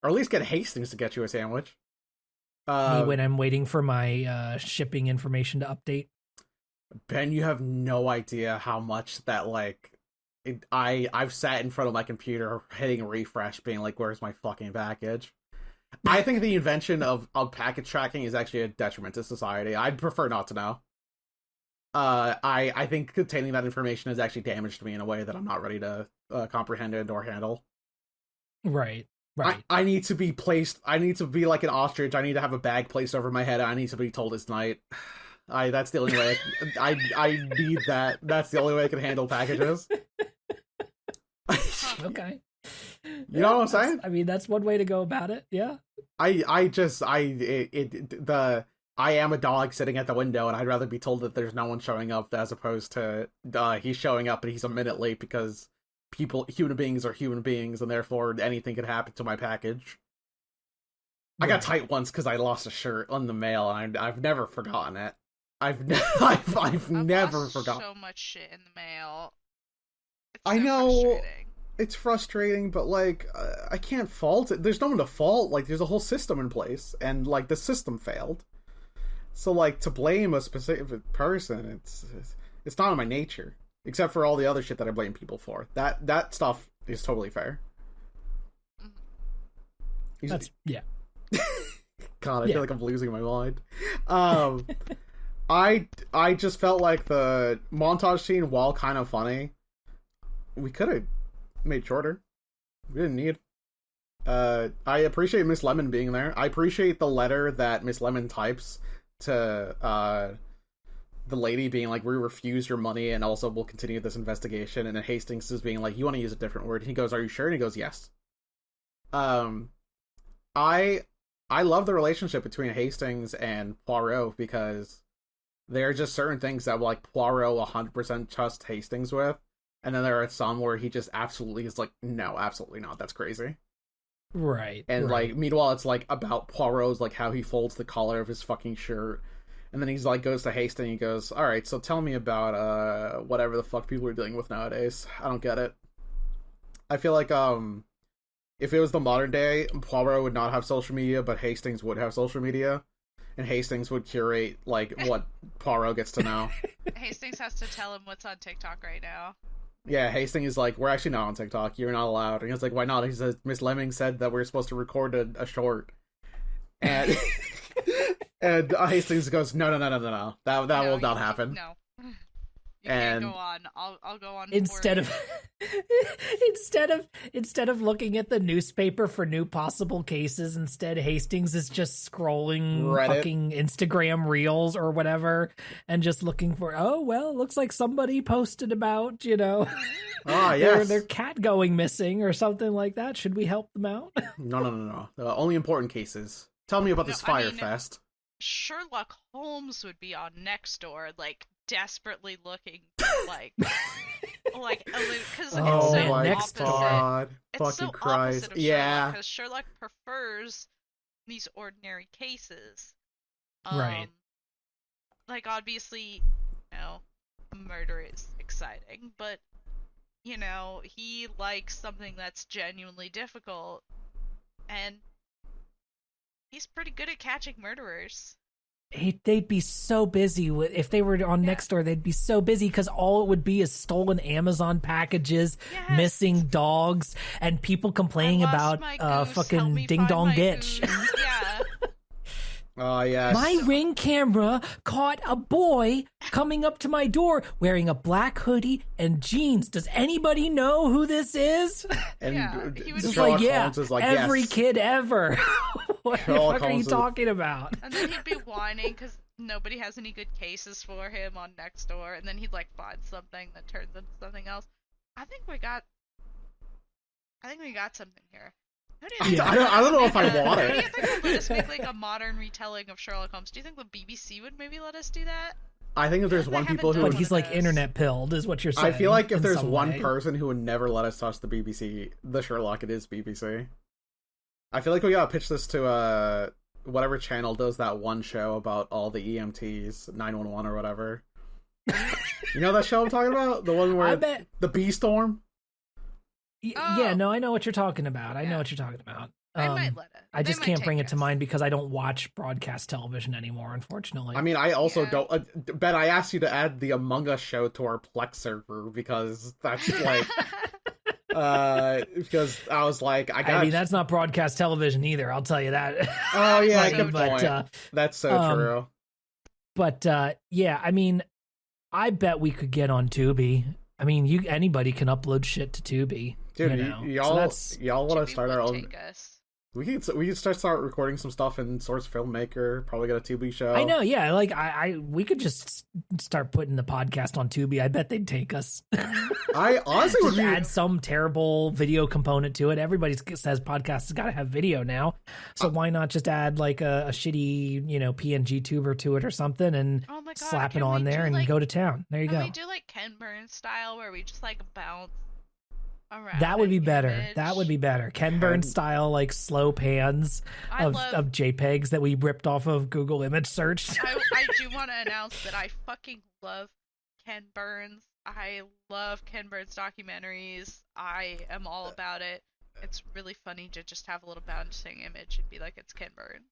Or at least get Hastings to get you a sandwich. Me when I'm waiting for my shipping information to update. Ben, you have no idea how much that I've sat in front of my computer hitting refresh being like, where's my fucking package? I think the invention of package tracking is actually a detriment to society. I'd prefer not to know. I think containing that information has actually damaged me in a way that I'm not ready to comprehend it or handle. Right. I need to be placed, I need to be like an ostrich, I need to have a bag placed over my head, I need to be told it's night. That's the only way I need that. That's the only way I can handle packages. Okay. You know what I'm saying? I mean, that's one way to go about it. Yeah. I am a dog sitting at the window, and I'd rather be told that there's no one showing up as opposed to he's showing up and he's a minute late because human beings are human beings, and therefore anything could happen to my package. I got tight once because I lost a shirt on the mail, and I've never forgotten it. I've never forgotten so much shit in the mail. I know it's frustrating, but I can't fault it. There's no one to fault. There's a whole system in place, and the system failed. So to blame a specific person, it's not in my nature. Except for all the other shit that I blame people for. That stuff is totally fair. Yeah. God, I feel like I'm losing my mind. I just felt like the montage scene, while kind of funny, we could have made shorter. We didn't need. I appreciate Miss Lemon being there. I appreciate the letter that Miss Lemon types to the lady being like, we refuse your money and also we'll continue this investigation. And then Hastings is being like, you want to use a different word? And he goes, are you sure? And he goes, yes. I love the relationship between Hastings and Poirot because there are just certain things that Poirot 100% trusts Hastings with, and then there are some where he just absolutely is like, no, absolutely not, that's crazy. Right. And meanwhile it's about Poirot's how he folds the collar of his fucking shirt, and then he's goes to Hastings and he goes, alright, so tell me about whatever the fuck people are dealing with nowadays. I don't get it. I feel like if it was the modern day, Poirot would not have social media, but Hastings would have social media. And Hastings would curate, what Poirot gets to know. Hastings has to tell him what's on TikTok right now. Yeah, Hastings is like, we're actually not on TikTok. You're not allowed. And he's like, why not? He says, Miss Lemming said that we're supposed to record a short. And and Hastings goes, no. That will not happen. No. You can't go on. I'll go on instead of instead of looking at the newspaper for new possible cases. Instead, Hastings is just scrolling Reddit. Fucking Instagram reels or whatever, and just looking for. Oh well, looks like somebody posted about yes, their cat going missing or something like that. Should we help them out? No. Only important cases. Tell me about this fire fest. Sherlock Holmes would be on Nextdoor, like desperately looking like because oh it's so my opposite. God. It's Fucking so Christ. opposite of Yeah. because Sherlock prefers these ordinary cases. Right. Like obviously, murder is exciting, but he likes something that's genuinely difficult, and he's pretty good at catching murderers. They'd be so busy if they were on Nextdoor. They'd be so busy because all it would be is stolen Amazon packages, missing dogs, and people complaining about fucking ding dong ditch. Yeah. Oh yes. My Ring camera caught a boy coming up to my door wearing a black hoodie and jeans. Does anybody know who this is? And he was Just Sherlock like, Holmes is like, every yes. kid ever. What the Sherlock fuck are you Holmes talking about? And then he'd be whining because nobody has any good cases for him on Nextdoor, and then he'd like find something that turns into something else. I think we got something here. I don't know if I want Who do you it. think would let us make like a modern retelling of Sherlock Holmes? Do you think the BBC would maybe let us do that? I think if there's one people who But would, he's like internet pilled, is what you're saying. I feel like if in there's some one way. person who would never let us touch the BBC, the Sherlock, it is BBC. I feel like we gotta pitch this to whatever channel does that one show about all the EMTs, 911 or whatever. You know that show I'm talking about? The one where the bee storm? Yeah, no, I know what you're talking about. I know what you're talking about. They might let it. I just can't bring it to mind because I don't watch broadcast television anymore, unfortunately. I mean, I also don't. Ben, I asked you to add the Among Us show to our Plex server because that's like. Because I was like, I mean, that's not broadcast television either. I'll tell you that. Oh yeah, So good point. That's so true. But yeah, I mean, I bet we could get on Tubi. I mean, anybody can upload shit to Tubi. Dude, y'all want to start our own? Take us. We could start recording some stuff in Source Filmmaker. Probably get a Tubi show. I know, yeah. Like we could just start putting the podcast on Tubi. I bet they'd take us. I honestly would add some terrible video component to it. Everybody says podcasts has got to have video now, so why not just add like a shitty PNG tuber to it or something and slap it on there and go to town. There you go. Can we do like Ken Burns style where we just like bounce around? That would be better. Image? That would be better. Ken Burns style, like slow pans of JPEGs that we ripped off of Google image search. I do want to announce that I fucking love Ken Burns. I love Ken Burns documentaries. I am all about it. It's really funny to just have a little bouncing image and be like, it's Ken Burns.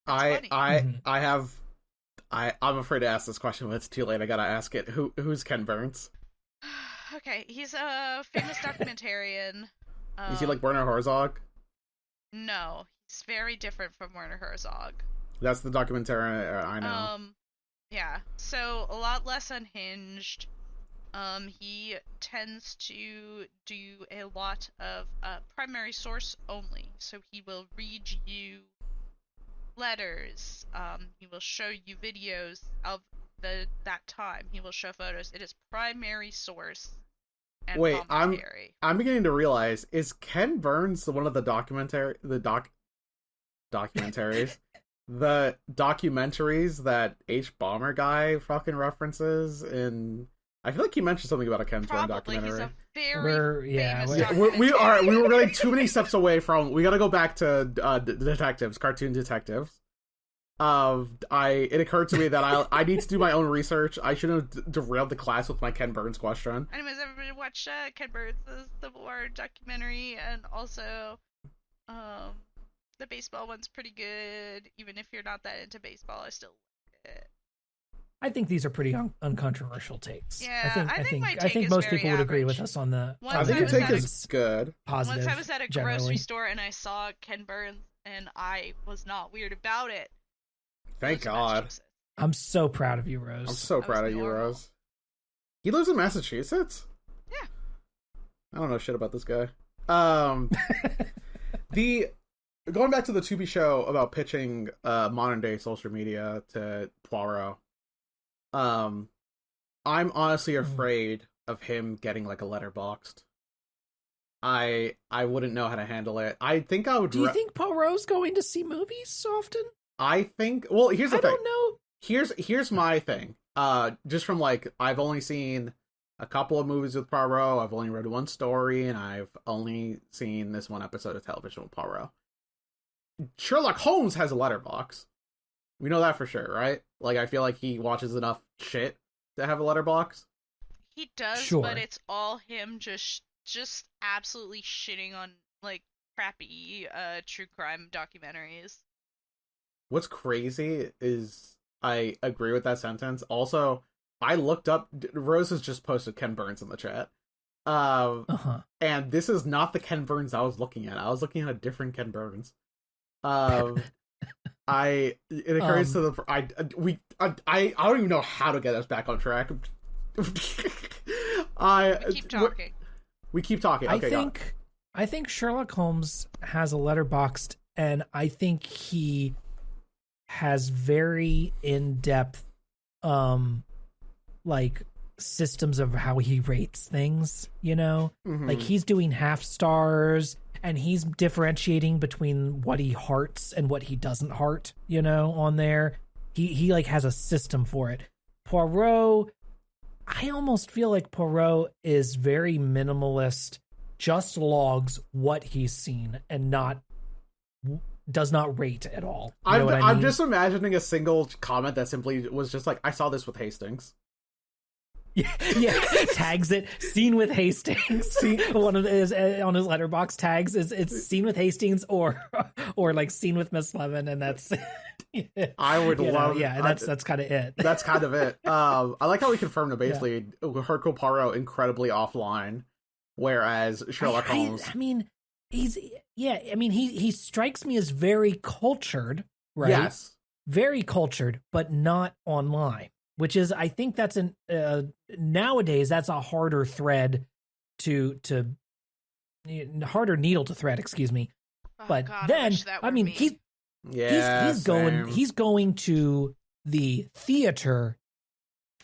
I'm afraid to ask this question, but it's too late. I gotta ask it. Who's Ken Burns? Okay, he's a famous documentarian. Is he like Werner Herzog? No, he's very different from Werner Herzog. That's the documentarian I know. Yeah, so a lot less unhinged. He tends to do a lot of primary source only. So he will read you letters. He will show you videos of that time. He will show photos. It is primary source. And wait, commentary. I'm beginning to realize, is Ken Burns one of the documentaries the documentaries that H. Bomber guy fucking references in? I feel like he mentioned something about a Ken Burns documentary. He's a very famous we were getting too many steps away from. We got to go back to detectives, cartoon detectives. It occurred to me that I need to do my own research. I should have derailed the class with my Ken Burns question. Anyways, everybody watch Ken Burns' Civil War documentary, and also the baseball one's pretty good. Even if you're not that into baseball, I still like it. I think these are pretty uncontroversial takes. Yeah, I think most people would agree with us on the. I think your take is good. Positive. Once I was at a grocery store and I saw Ken Burns, and I was not weird about it. Thank God. I'm so proud of you, Rose. I'm so proud of you, Rose. He lives in Massachusetts? Yeah. I don't know shit about this guy. Going back to the Tubi show about pitching modern day social media to Poirot. I'm honestly afraid of him getting like a letterboxed. I wouldn't know how to handle it. I think I would. Do you think Poirot's going to see movies often? I think. Well, here's the thing. I don't know. Here's my thing. Just from like, I've only seen a couple of movies with Poirot. I've only read one story, and I've only seen this one episode of television with Poirot. Sherlock Holmes has a letterbox. We know that for sure, right? Like, I feel like he watches enough shit to have a letterbox. He does, sure. But it's all him just absolutely shitting on like crappy true crime documentaries. What's crazy is I agree with that sentence. Also, I looked up. Rose has just posted Ken Burns in the chat. And this is not the Ken Burns I was looking at. I was looking at a different Ken Burns. It occurs to the I don't even know how to get us back on track. We keep talking. We keep talking. Okay, I think Sherlock Holmes has a letterboxed, and I think he has very in-depth like systems of how he rates things, you know? Mm-hmm. Like, he's doing half stars, and he's differentiating between what he hearts and what he doesn't heart, you know, on there. He like has a system for it. Poirot, I almost feel like Poirot is very minimalist, just logs what he's seen and does not rate at all. You know what I mean? I'm just imagining a single comment that simply was just like, I saw this with Hastings. Yeah, tags it scene with Hastings. One of his on his letterbox tags is it's scene with Hastings or like scene with Miss Levin, and that's I would love. Yeah, that's kind of it. That's kind of it. I like how we confirmed that basically Hercule Poirot incredibly offline, whereas Sherlock Holmes. I mean, he strikes me as very cultured, right? Yes, very cultured, but not online. Which is, I think that's nowadays that's a harder thread harder needle to thread, excuse me. But God, then, I mean, me. he's going to the theater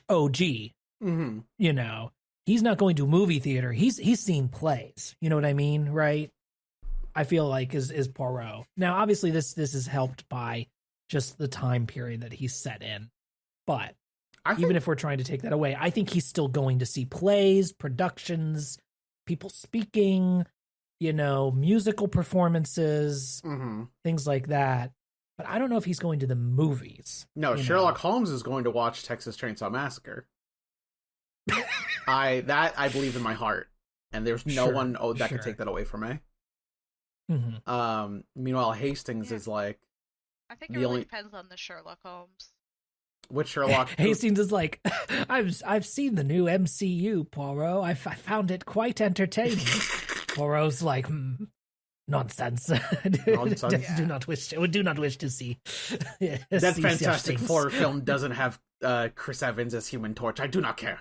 OG. Mm-hmm. You know, he's not going to movie theater. He's seen plays. You know what I mean, right? I feel like is Poirot. Now, obviously, this is helped by just the time period that he's set in, but. Even if we're trying to take that away, I think he's still going to see plays, productions, people speaking, you know, musical performances, things like that. But I don't know if he's going to the movies. No, Sherlock Holmes is going to watch Texas Chainsaw Massacre. I believe in my heart, and there's no one that could take that away from me. Meanwhile, Hastings is like. I think it really depends on the Sherlock Holmes. Which Sherlock? Hastings is like, I've seen the new MCU, Poirot. I found it quite entertaining. Poirot's like, nonsense. Do not wish to see. That Fantastic Four film doesn't have Chris Evans as Human Torch. I do not care.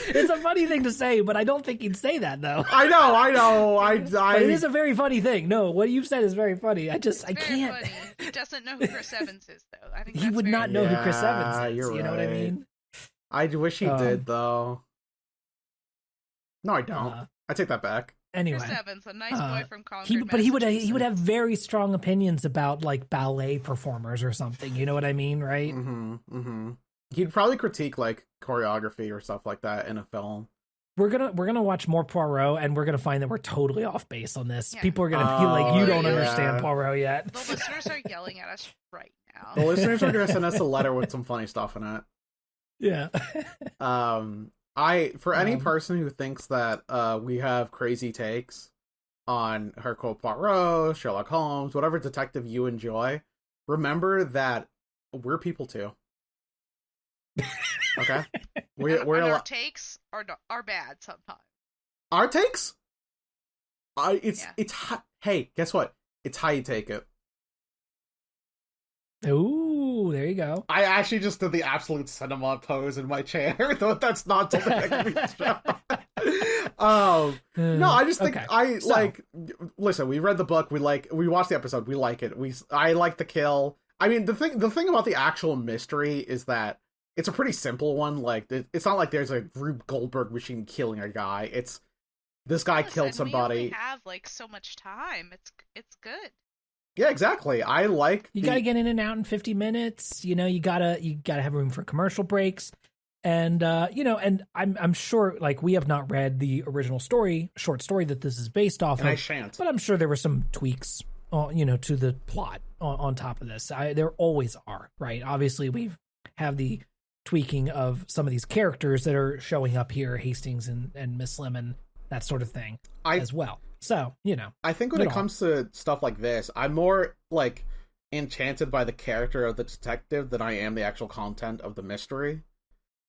It's a funny thing to say, but I don't think he'd say that, though. I know. But it is a very funny thing. No, what you've said is very funny. I can't. Funny. He doesn't know who Chris Evans is, though. I think he would not know who Chris Evans is. You know what I mean? I wish he did, though. No, I don't. I take that back. Anyway, Chris Evans, a nice boy from Concord, but he would have very strong opinions about like ballet performers or something. You know what I mean, right? He'd probably critique like choreography or stuff like that in a film. We're gonna watch more Poirot, and we're gonna find that we're totally off base on this. Yeah. People are gonna be like, "You don't understand Poirot yet." The listeners are yelling at us right now. The listeners are gonna send us a letter with some funny stuff in it. Yeah. Any person who thinks that we have crazy takes on Hercule Poirot, Sherlock Holmes, whatever detective you enjoy, remember that we're people too. Okay? We're our takes are bad sometimes. Our takes? Hey, guess what? It's how you take it. Ooh, there you go. I actually just did the absolute cinema pose in my chair, though that's not something I can no, I just think listen, we read the book, we watched the episode, we like it. I like the kill. I mean, the thing about the actual mystery is that it's a pretty simple one. Like, it's not like there's a Rube Goldberg machine killing a guy. It's this guy killed somebody. We only have like so much time. It's good. Yeah, exactly. You gotta get in and out in 50 minutes. You know, you gotta have room for commercial breaks. And and I'm sure, like, we have not read the original short story that this is based off of. I shan't. But I'm sure there were some tweaks, to the plot on top of this. There always are, right? Obviously, we have the tweaking of some of these characters that are showing up here, Hastings and Miss Lemon, that sort of thing, as well. So, I think when it comes to stuff like this, I'm more, like, enchanted by the character of the detective than I am the actual content of the mystery.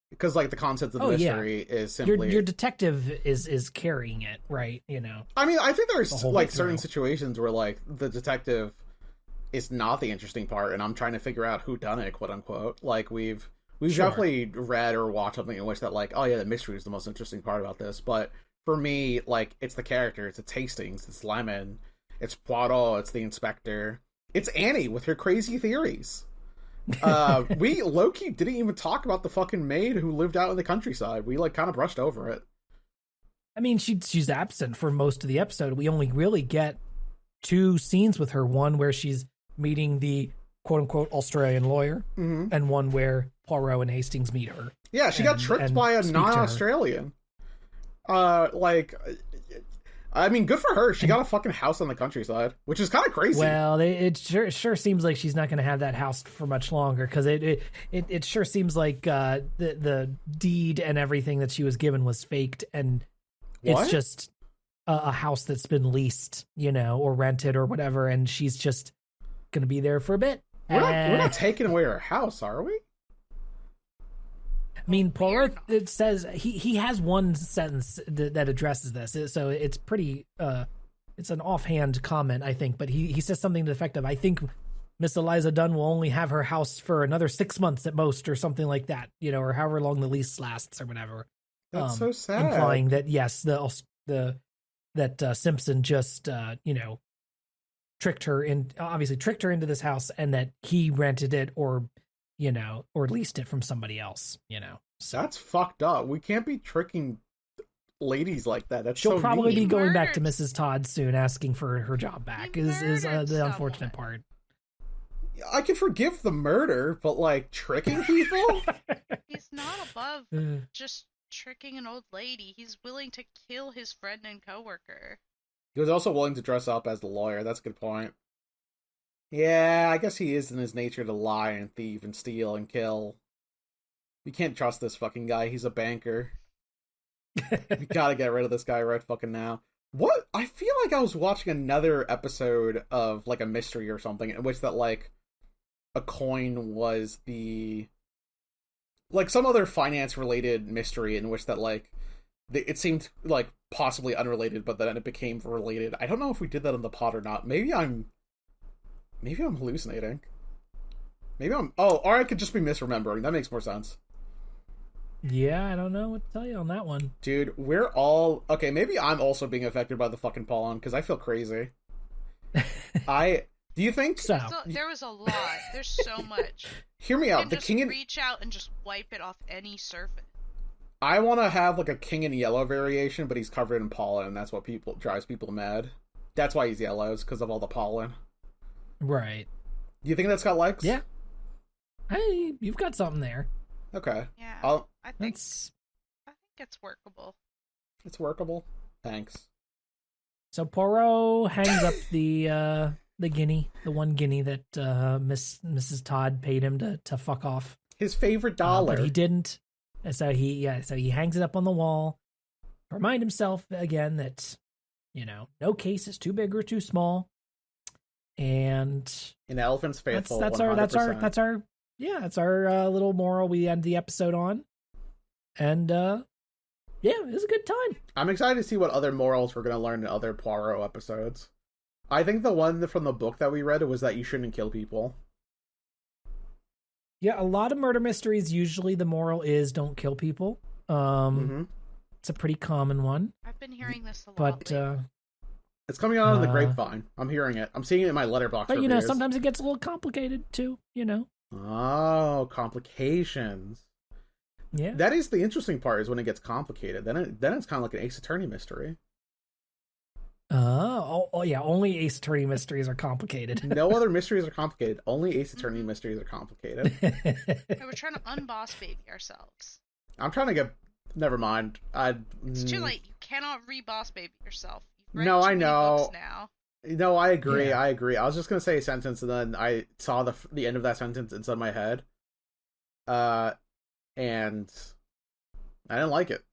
Because, like, the concept of the mystery is simply... Your detective is carrying it, right? I mean, I think there's, like, certain situations where, like, the detective is not the interesting part, and I'm trying to figure out who done it, quote-unquote. Like, we've definitely read or watched something in which that, like, oh, yeah, the mystery is the most interesting part about this. But for me, like, it's the characters. It's Hastings. It's Lemon. It's Poirot. It's the inspector. It's Annie with her crazy theories. We low-key didn't even talk about the fucking maid who lived out in the countryside. We, like, kind of brushed over it. I mean, she's absent for most of the episode. We only really get 2 scenes with her. One where she's meeting the quote-unquote Australian lawyer, and one where Poirot and Hastings meet her. Yeah, she got tricked by a non-Australian. I mean, good for her. She got a fucking house on the countryside, which is kind of crazy. Well, it sure seems like she's not going to have that house for much longer, because it sure seems like the deed and everything that she was given was faked, and it's just a house that's been leased, or rented or whatever, and she's just going to be there for a bit. We're not taking away her house, are we? I mean, Poirot, it says he has one sentence that addresses this, so it's pretty it's an offhand comment, I think, but he says something to the effect of, I think Miss Eliza Dunn will only have her house for another 6 months at most, or something like that, or however long the lease lasts or whatever. That's so sad. Implying that, yes, that Simpson just tricked her into this house, and that he rented it or leased it from somebody else, So that's fucked up. We can't be tricking ladies like that. She'll probably be going back to Mrs. Todd soon, asking for her job back. Is the unfortunate part. I can forgive the murder, but, like, tricking people? He's not above just tricking an old lady. He's willing to kill his friend and coworker. He was also willing to dress up as the lawyer. That's a good point. Yeah, I guess he is in his nature to lie and thieve and steal and kill. We can't trust this fucking guy. He's a banker. We gotta get rid of this guy right fucking now. What? I feel like I was watching another episode of, like, a mystery or something in which that, like, a coin was the... like, some other finance-related mystery in which that, like, it seemed, like, possibly unrelated, but then it became related. I don't know if we did that on the pod or not. Maybe I'm hallucinating. Or I could just be misremembering. That makes more sense. Yeah, I don't know what to tell you on that one. Dude, we're all... okay, maybe I'm also being affected by the fucking pollen, because I feel crazy. Do you think... So... there was a lot. There's so much. Hear me out. You can just reach out and just wipe it off any surface. I want to have, like, a King in Yellow variation, but he's covered in pollen, and that's what drives people mad. That's why he's yellow, is because of all the pollen. Right. Do you think that's got legs? Yeah. Hey, you've got something there. Okay. Yeah. I think it's workable. It's workable. Thanks. So Poirot hangs up the guinea, the one guinea that Mrs. Todd paid him to fuck off. His favorite dollar. But he didn't. And so he hangs it up on the wall. Remind himself again that, no case is too big or too small. And an elephant's faithful. That's our little moral we end the episode on. And it was a good time. I'm excited to see what other morals we're going to learn in other Poirot episodes. I think the one from the book that we read was that you shouldn't kill people. Yeah, a lot of murder mysteries, usually the moral is don't kill people. It's a pretty common one. I've been hearing this a lot. But it's coming out of the grapevine. I'm hearing it. I'm seeing it in my letterbox. But reviews. Sometimes it gets a little complicated too. Oh, complications. Yeah, that is the interesting part. Is when it gets complicated. Then it's kind of like an Ace Attorney mystery. Oh yeah. Only Ace Attorney mysteries are complicated. No other mysteries are complicated. Only Ace Attorney mysteries are complicated. We're trying to unboss baby ourselves. I'm trying to get. Never mind. It's too late. You cannot reboss baby yourself. No, I know. Now. No, I agree. Yeah. I agree. I was just gonna say a sentence, and then I saw the end of that sentence inside my head. And I didn't like it.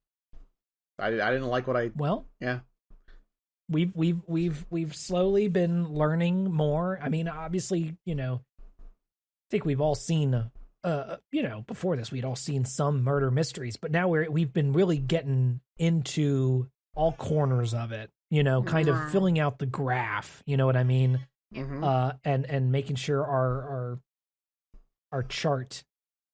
I didn't like what I. Well, yeah. We've slowly been learning more. I mean, obviously, I think we've all seen. Before this, we'd all seen some murder mysteries, but now we've been really getting into all corners of it. Kind of filling out the graph. You know what I mean? Mm-hmm. And making sure our chart,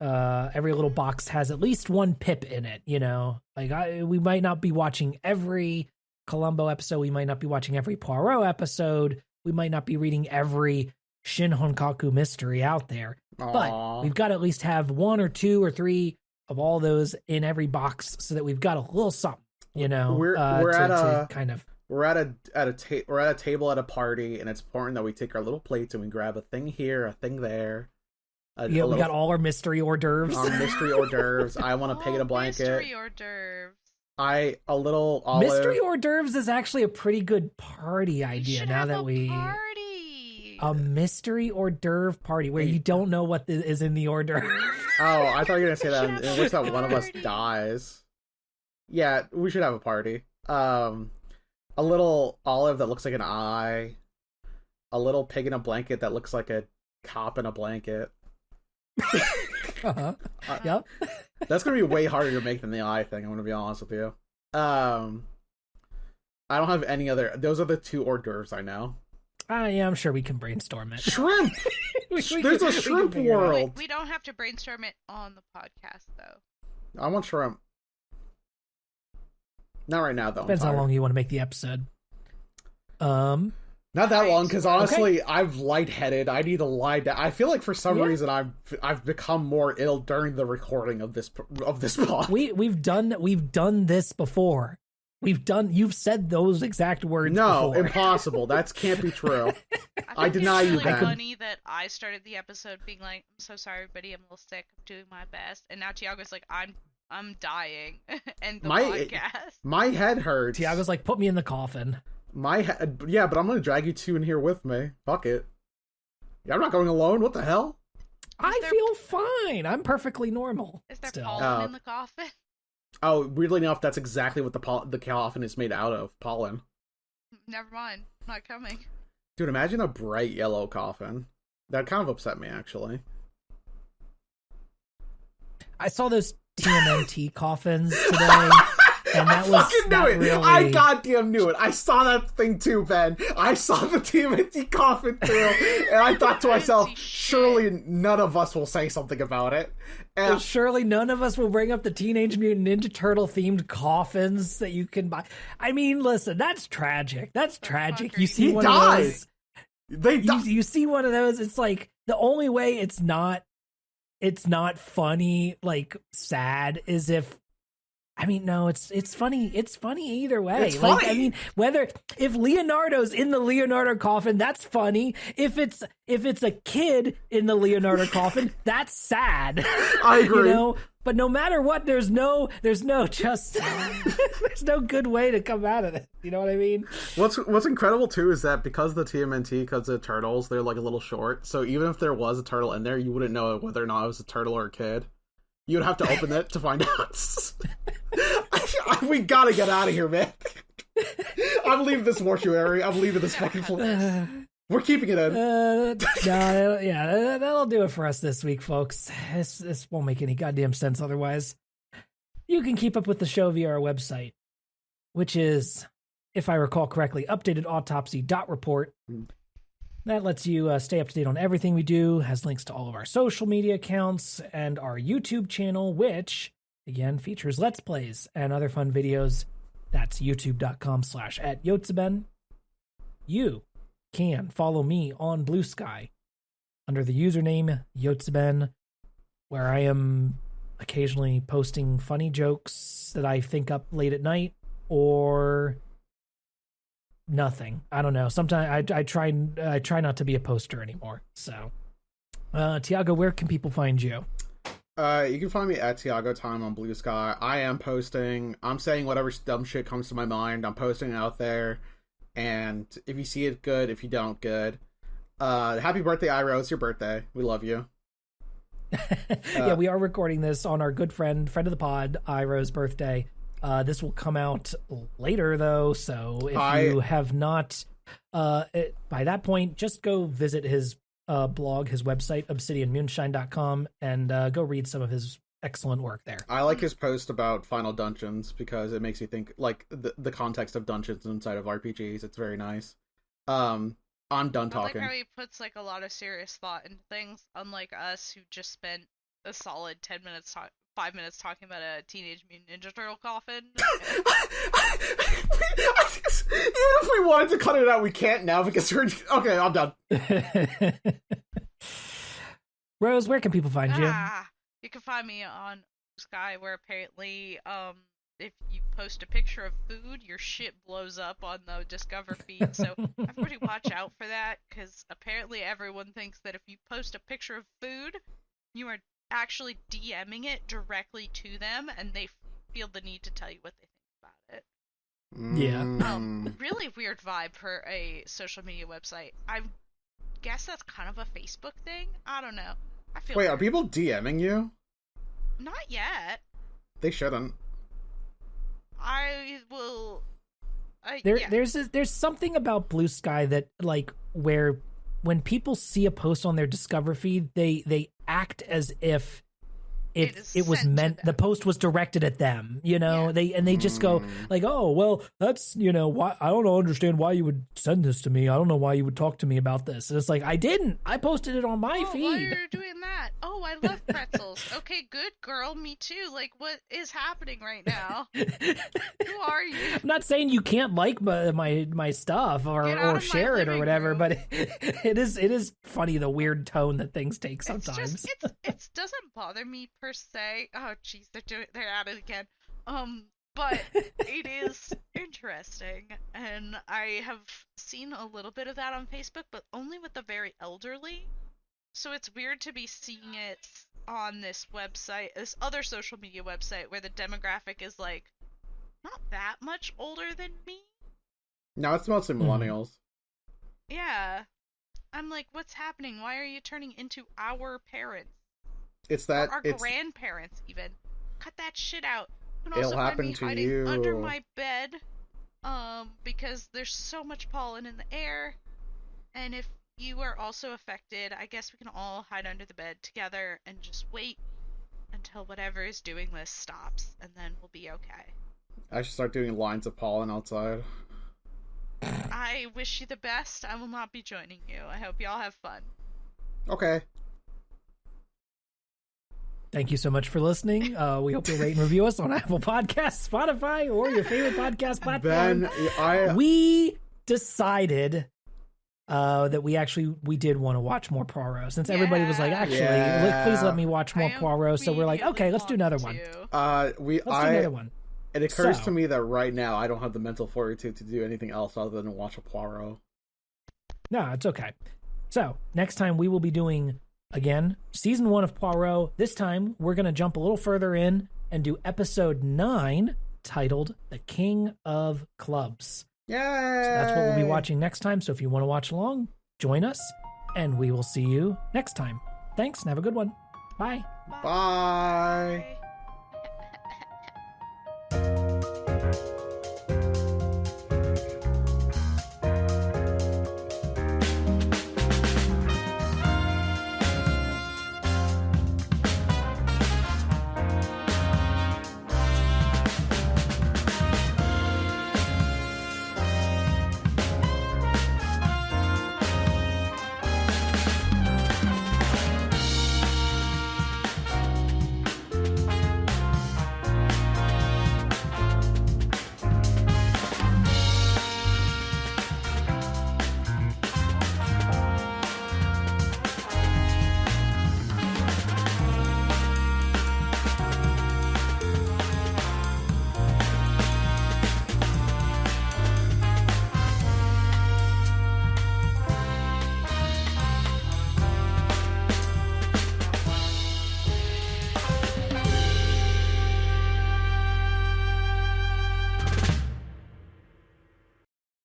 every little box has at least one pip in it. We might not be watching every Columbo episode. We might not be watching every Poirot episode. We might not be reading every Shin Honkaku mystery out there. Aww. But we've got to at least have 1 or 2 or 3 of all those in every box, so that we've got a little something. We're at a table at a party, and it's important that we take our little plates and we grab a thing here, a thing there. We got all our mystery hors d'oeuvres. Mystery hors d'oeuvres. I want a pig in a blanket. Mystery hors d'oeuvres. A little olive. Mystery hors d'oeuvres is actually a pretty good party idea. Now that a mystery hors d'oeuvre party where you don't know what is in the hors d'oeuvre. Oh, I thought you were gonna say that in which that one of us dies. Yeah, we should have a party. A little olive that looks like an eye. A little pig in a blanket that looks like a cop in a blanket. Yep. That's gonna be way harder to make than the eye thing. I'm gonna be honest with you. I don't have any other. Those are the 2 hors d'oeuvres I know. Yeah, I'm sure we can brainstorm it. Shrimp. There's a shrimp world. We don't have to brainstorm it on the podcast, though. I want shrimp. Not right now, though. Depends how long you want to make the episode. Not that long, because honestly, I'm lightheaded. I need to lie down. I feel like for some reason I've become more ill during the recording of this pod. We've done this before. You've said those exact words No, before. Impossible. That can't be true. I deny you that. It's that. really funny that I started the episode being like, I'm so sorry, everybody. I'm a little sick. I'm doing my best. And now Tiago's like, I'm dying. And the podcast. My head hurts. Tiago's like, put me in the coffin. My head. Yeah, but I'm going to drag you 2 in here with me. Fuck it. Yeah, I'm not going alone. What the hell? I feel fine. I'm perfectly normal. Is there still. pollen in the coffin? Oh, weirdly enough, that's exactly what the coffin is made out of. Pollen. Never mind. I'm not coming. Dude, imagine a bright yellow coffin. That kind of upset me, actually. I saw those TMNT coffins today. And that was fucking knew it. Really... I goddamn knew it. I saw that thing too, Ben. I saw the TMNT coffin too, and I thought to myself, surely none of us will say something about it. And well, surely none of us will bring up the Teenage Mutant Ninja Turtle themed coffins that you can buy. I mean, listen, that's tragic. That's tragic. You see one of those. You see one of those. It's like the only way it's not funny, like sad, is if. I mean, no, it's funny. It's funny either way. It's funny. I mean, if Leonardo's in the Leonardo coffin, that's funny. If it's a kid in the Leonardo coffin, that's sad. I agree. But no matter what, there's no there's no good way to come out of it. You know what I mean? What's incredible too is that because the TMNT, because of turtles, they're like a little short. So even if there was a turtle in there, you wouldn't know whether or not it was a turtle or a kid. You'd have to open it to find out. We gotta get out of here, man. I'm leaving this mortuary. I'm leaving this fucking place. We're keeping it in. That'll do it for us this week, folks. This won't make any goddamn sense otherwise. You can keep up with the show via our website, which is, if I recall correctly, updatedautopsy.report. That lets you stay up to date on everything we do, has links to all of our social media accounts, and our YouTube channel, which, again, features Let's Plays and other fun videos. That's youtube.com/@Yotseben. You can follow me on Blue Sky under the username Yotseben, where I am occasionally posting funny jokes that I think up late at night, or nothing. I don't know. Sometimes I try not to be a poster anymore. So, Tiago, where can people find you? You can find me at Tiago Time on Blue Sky. I am posting. I'm saying whatever dumb shit comes to my mind. I'm posting it out there. And if you see it, good. If you don't, good. Happy birthday, Iro. It's your birthday. We love you. Yeah, we are recording this on our good friend of the pod, Iro's birthday. This will come out later, though, so if you have not, by that point, just go visit his blog, his website, obsidianmoonshine.com, and go read some of his excellent work there. I like his post about Final Dungeons because it makes you think, like, the context of dungeons inside of RPGs. It's very nice. I'm done talking. I like how he puts, like, a lot of serious thought into things, unlike us who just spent a solid 5 minutes talking about a Teenage Mutant Ninja Turtle coffin. Even if we wanted to cut it out, we can't now because we're... Okay, I'm done. Rose, where can people find you? You can find me on Sky, where apparently, if you post a picture of food, your shit blows up on the Discover feed. So everybody watch out for that, because apparently everyone thinks that if you post a picture of food, you are actually DMing it directly to them, and they feel the need to tell you what they think about it. Yeah. Really weird vibe for a social media website. I guess that's kind of a Facebook thing. I don't know. Wait, weird. Are people DMing you? Not yet. They shouldn't. I will. There's something about Blue Sky that, like, where when people see a post on their Discover feed, they act as if it was meant, the post was directed at them, you know. Yeah. They just go like, oh well, that's, you know, why I don't understand why you would send this to me. I don't know why you would talk to me about this. And it's like, I posted it on my feed. Why are you doing that? Oh, I love pretzels. Okay, good girl, me too. Like, what is happening right now? Who are you? I'm not saying you can't like my stuff or share it or whatever, but it is funny the weird tone that things take sometimes. It doesn't bother me per se. Oh jeez, they're at it again. But it is interesting, and I have seen a little bit of that on Facebook, but only with the very elderly. So it's weird to be seeing it on this website, this other social media website, where the demographic is like not that much older than me. No, it's mostly millennials. Yeah. I'm like, what's happening? Why are you turning into our parents? It's that or our grandparents even. Cut that shit out. You can it'll also happen find me to hiding you under my bed, because there's so much pollen in the air, and if you are also affected, I guess we can all hide under the bed together and just wait until whatever is doing this stops, and then we'll be okay. I should start doing lines of pollen outside. I wish you the best. I will not be joining you. I hope y'all have fun. Okay. Thank you so much for listening. We hope you'll rate and review us on Apple Podcasts, Spotify, or your favorite podcast platform. We decided that we did want to watch more Poirot, since everybody was like, actually, please let me watch more Poirot. So we're like, okay, let's do another one. Let's do another one. It occurs to me that right now I don't have the mental fortitude to do anything else other than watch a Poirot. No, it's okay. So next time we will be doing, again, season 1 of Poirot. This time we're going to jump a little further in and do episode 9, titled The King of Clubs. Yay! So that's what we'll be watching next time. So if you want to watch along, join us, and we will see you next time. Thanks, and have a good one. Bye. Bye.